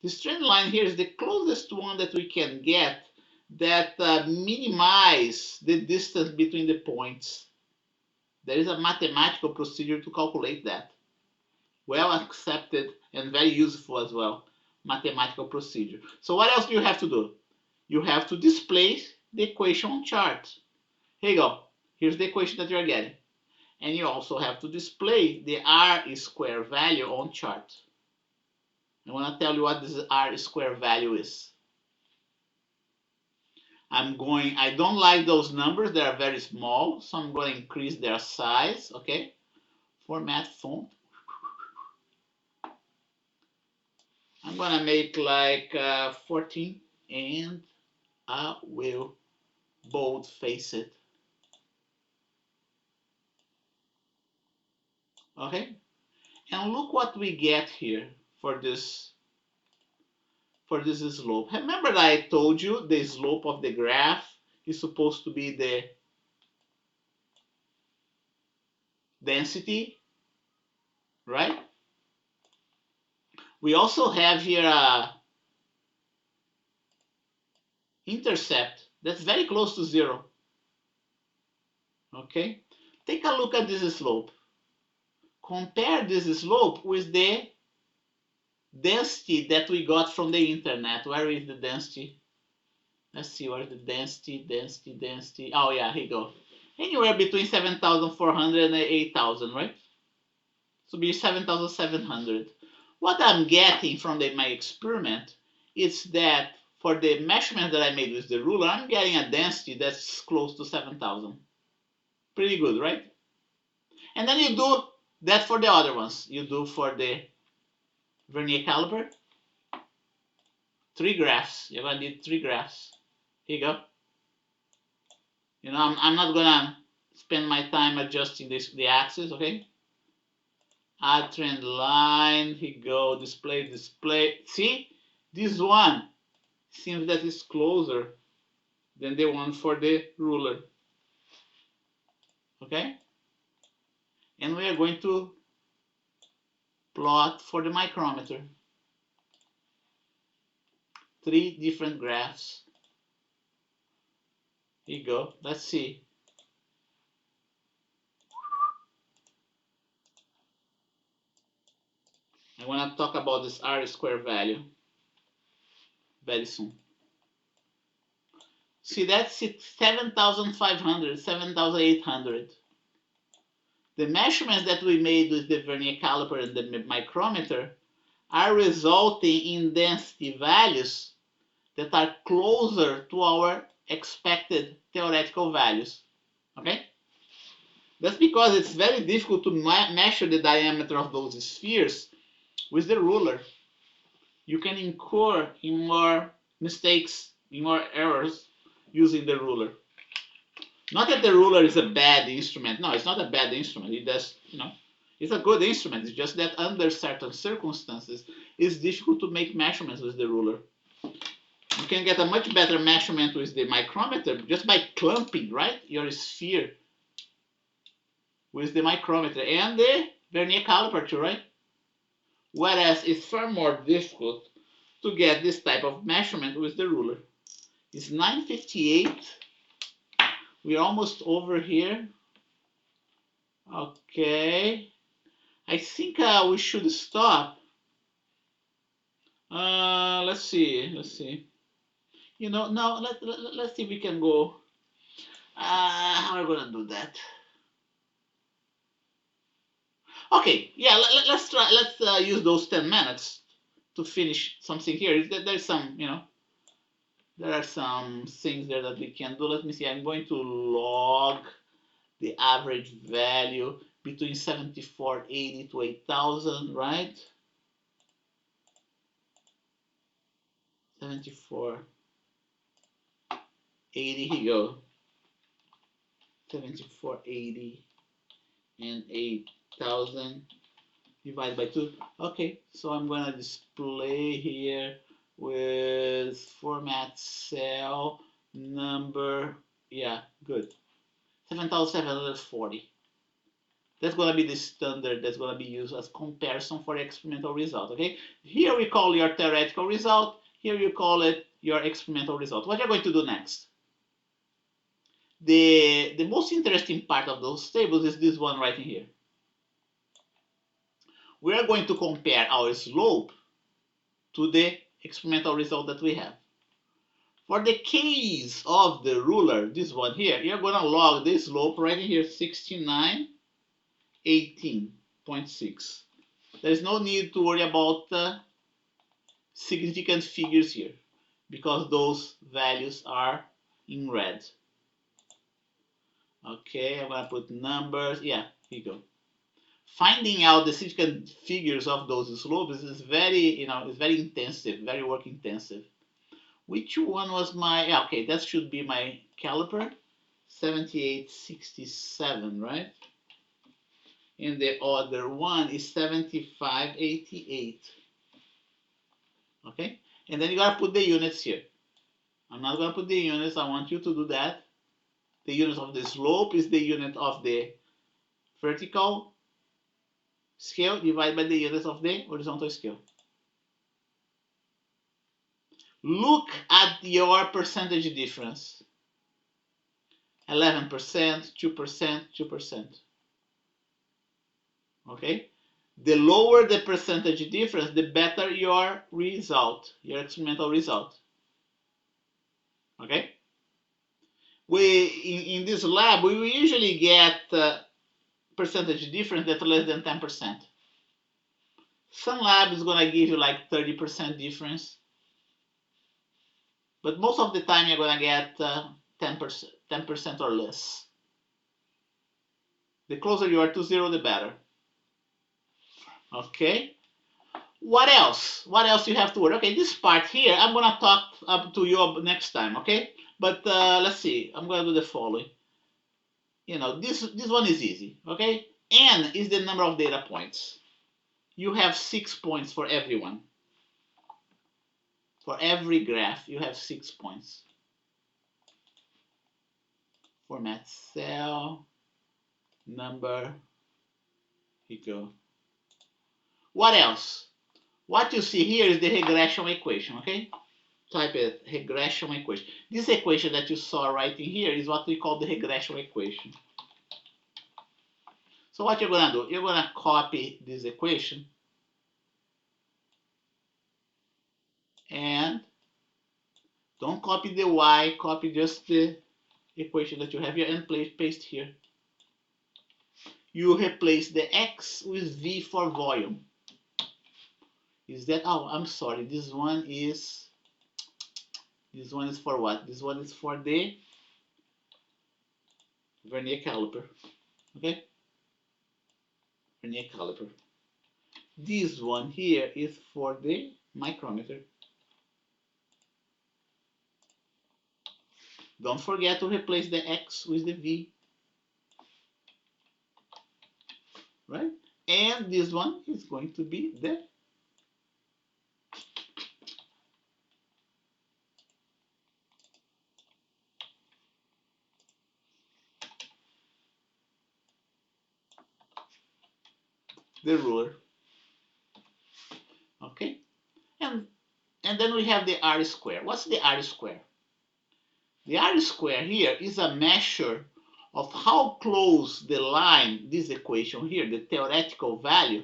This trend line here is the closest one that we can get that minimize the distance between the points. There is a mathematical procedure to calculate that. Well accepted and very useful as well. Mathematical procedure. So what else do you have to do? You have to display the equation on chart. Here you go. Here's the equation that you're getting. And you also have to display the R square value on chart. I want to tell you what this R square value is. I don't like those numbers, they are very small, so I'm going to increase their size, okay? Format font. I'm going to make like 14, and I will bold face it. Okay? And look what we get here for this slope. Remember that I told you the slope of the graph is supposed to be the density, right? We also have here a intercept that's very close to 0. Okay? Take a look at this slope. Compare this slope with the density that we got from the internet. Where is the density? Let's see, where is the density? Oh yeah, here you go. Anywhere between 7,400 and 8,000, right? So be 7,700. What I'm getting from my experiment is that for the measurement that I made with the ruler, I'm getting a density that's close to 7,000. Pretty good, right? And then you do that for the other ones. You do for the vernier caliper, 3 graphs. You're gonna need 3 graphs. Here you go. I'm not gonna spend my time adjusting the axis, okay? Add trend line, here you go, display. See, this one seems that it's closer than the one for the ruler, okay? And we are going to plot for the micrometer. 3 different graphs. Here you go, let's see. I want to talk about this R square value very soon. See, that's 7,500, 7,800. The measurements that we made with the vernier caliper and the micrometer are resulting in density values that are closer to our expected theoretical values. Okay? That's because it's very difficult to measure the diameter of those spheres with the ruler. You can incur in more mistakes, in more errors using the ruler. Not that the ruler is a bad instrument. No, it's not a bad instrument. It does, it's a good instrument. It's just that under certain circumstances, it's difficult to make measurements with the ruler. You can get a much better measurement with the micrometer just by clumping, right, your sphere with the micrometer and the vernier caliper too, right? Whereas it's far more difficult to get this type of measurement with the ruler. It's 9:58. We're almost over here. Okay. I think we should stop. Let's see. No, let's see if we can go. How are we gonna do that? Okay, yeah, let's try. Let's use those 10 minutes to finish something here. There's some, there are some things there that we can do. Let me see. I'm going to log the average value between 7480 to 8000, right? 7480, here you go. 7480 and 8000 divided by 2. Okay, so I'm gonna display here with format cell number. Yeah, good. 7740. That's gonna be the standard that's gonna be used as comparison for experimental result. Okay, here we call your theoretical result. Here you call it your experimental result. What you're going to do next? The most interesting part of those tables is this one right in here. We are going to compare our slope to the experimental result that we have. For the case of the ruler, this one here, you're going to log this slope right in here, 6918.6. There's no need to worry about significant figures here because those values are in red. Okay, I'm going to put numbers. Yeah, here you go. Finding out the significant figures of those slopes is very, it's very intensive, very work intensive. Which one was my, yeah, okay, that should be my caliper, 7867, right? And the other one is 7588. Okay, and then you gotta put the units here. I'm not gonna put the units, I want you to do that. The unit of the slope is the unit of the vertical scale divided by the units of the horizontal scale. Look at your percentage difference. 11%, 2%, 2%. Okay? The lower the percentage difference, the better your result, your experimental result. Okay? In this lab, we usually get percentage difference that's less than 10%. Some lab is going to give you like 30% difference. But most of the time, you're going to get 10% or less. The closer you are to zero, the better. Okay. What else? What else you have to worry? Okay, this part here, I'm going to talk up to you next time, okay? But let's see. I'm going to do the following. This one is easy, okay? N is the number of data points. You have 6 points for everyone. For every graph, you have 6 points. Format cell, number, here you go. What else? What you see here is the regression equation, okay? Type it, regression equation. This equation that you saw right in here is what we call the regression equation. So what you're going to do, you're going to copy this equation and Don't copy the y, copy just the equation that you have here and paste here. You replace the x with v for volume. Is that, oh, I'm sorry, this one is for what? This one is for the vernier caliper, okay? Vernier caliper. This one here is for the micrometer. Don't forget to replace the x with the v, right? And this one is going to be the ruler, okay? And then we have the r square. What's the r square? The r square here is a measure of how close the line, this equation here, the theoretical value,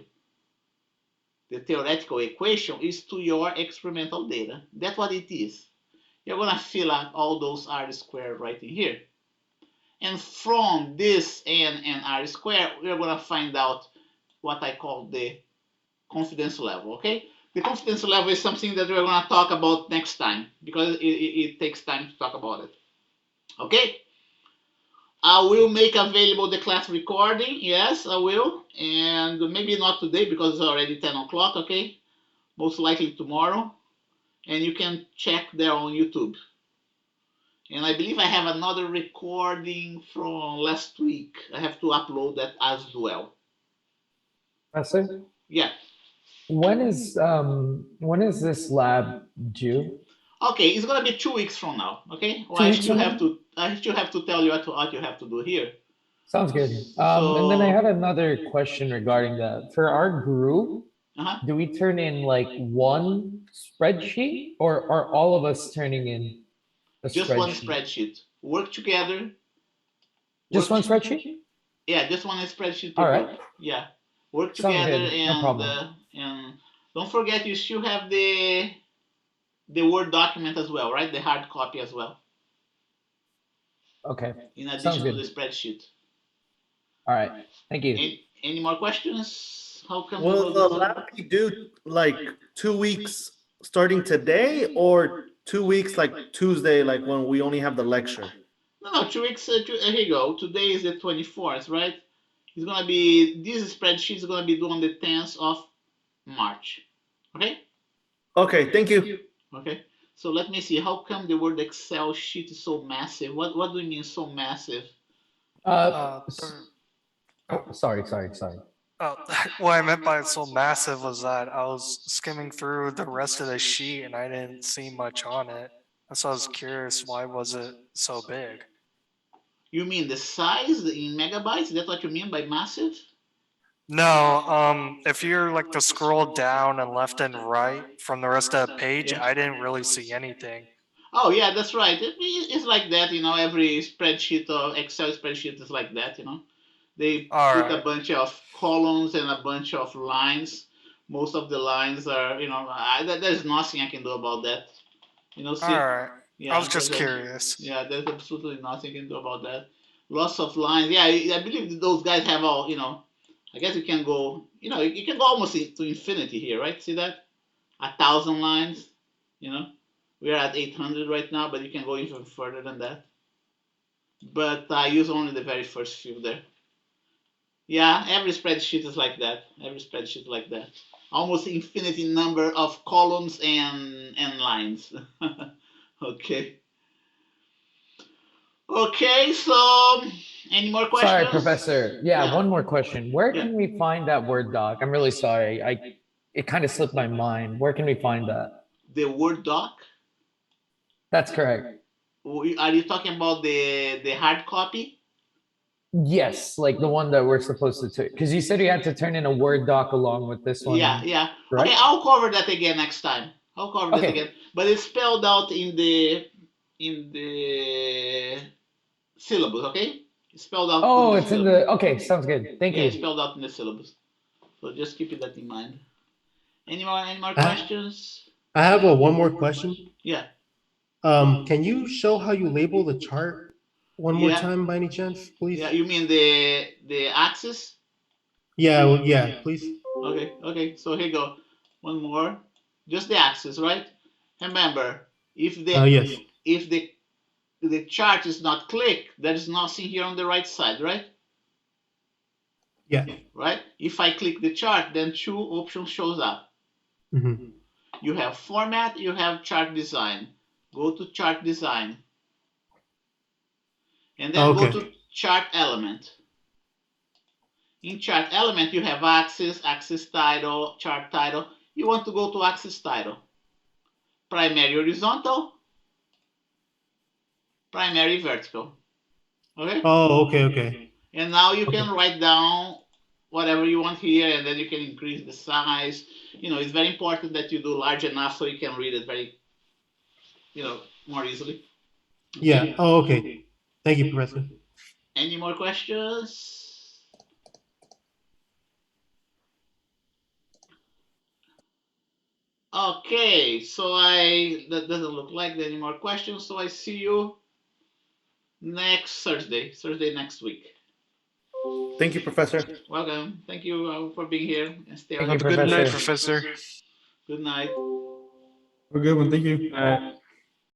the theoretical equation is to your experimental data. That's what it is. You're gonna fill out all those r squared right in here. And from this n and r squared, we're gonna find out what I call the confidence level, okay? The confidence level is something that we're gonna talk about next time because it takes time to talk about it, okay? I will make available the class recording, yes, I will, and maybe not today because it's already 10 o'clock, okay? Most likely tomorrow, and you can check there on YouTube. And I believe I have another recording from last week. I have to upload that as well. Professor, Yeah. when is this lab due? Okay, it's gonna be 2 weeks from now. Okay. Well, 2 weeks from now? I still have to tell you what you have to do here. Sounds good. So, And then I had another question regarding that. For our group, uh-huh. do we turn in like one spreadsheet, or are all of us turning in a Just one spreadsheet? spreadsheet. Work together. Just one spreadsheet? Yeah, just one spreadsheet per All group. right. Yeah. Work Sounds together good. No problem. and don't forget you still have the Word document as well, right? The hard copy as well. Okay. In Sounds addition to good. the spreadsheet. All right. Thank you. Any more questions? How come Will the lab be due like 2 weeks starting today, or 2 weeks like Tuesday, like when we only have the lecture? No, 2 weeks. Here you go. Today is the 24th, right? It's gonna be this spreadsheet is gonna be due on the 10th of March. Okay. Okay, thank you. Okay. So let me see. How come the word Excel sheet is so massive? What do you mean so massive? Sorry. Oh, what I meant by so massive was that I was skimming through the rest of the sheet and I didn't see much on it. So I was curious, why was it so big? You mean the size in megabytes? That's what you mean by massive? No, if you're like to scroll down and left and right from the rest of the page, Yeah. I didn't really see anything. Oh yeah, that's right. It's like that, you know. Every spreadsheet or Excel spreadsheet is like that, you know. They All put a right. bunch of columns and a bunch of lines. Most of the lines are, you know, there's nothing I can do about that. You know, see, All right. yeah, I was just curious. yeah, there's absolutely nothing you can do about that. Lots of lines. Yeah, I believe those guys have all, you know. I guess you can go, you know, you can go almost to infinity here, right? See that? 1,000 lines, you know. We're at 800 right now, but you can go even further than that. But I use only the very first few there. Yeah, every spreadsheet is like that. Every spreadsheet like that. Almost infinity number of columns and lines. Okay. Okay, so any more questions? Sorry, Professor. Yeah, one more question. Where Yeah. can we find that Word doc? I'm really sorry. It kind of slipped my mind. Where can we find that? The Word doc? That's correct. Are you talking about the hard copy? Yes, like the one that we're supposed to take. Because you said you had to turn in a Word doc along with this one. Yeah. Right? Okay, I'll cover that again next time. I'll cover that Okay. again. But it's spelled out in the syllabus, okay? It's spelled out. Oh, it's in the. Okay, sounds good. Thank Yeah, it's you. spelled out in the syllabus. So just keep that in mind. Any more I- questions? I have one more question. Yeah. Can you show how you label the chart one more Yeah. time by any chance, please? Yeah, you mean the axis? Yeah, yeah, please. Okay. So here you go. One more. Just the axis, right? Remember, if Yes. the chart is not clicked, there is nothing here on the right side, right? Yeah. Right? If I click the chart, then two options shows up. Hmm. You have format, you have chart design. Go to chart design. And then go to chart element. In chart element, you have axis, axis title, chart title. You want to go to axis title. Primary horizontal, primary vertical. Okay? Oh, okay. And now you can write down whatever you want here, and then you can increase the size. It's very important that you do large enough so you can read it very, more easily. Okay? Yeah. Oh, okay. Thank you, Professor. Any more questions? Okay, so that doesn't look like there any more questions, so I see you next Thursday next week. Thank you, Professor. Welcome. Thank you for being here and stay Thank on. you, Have a good night, Professor. Professor. Good night. We're good one. Thank you.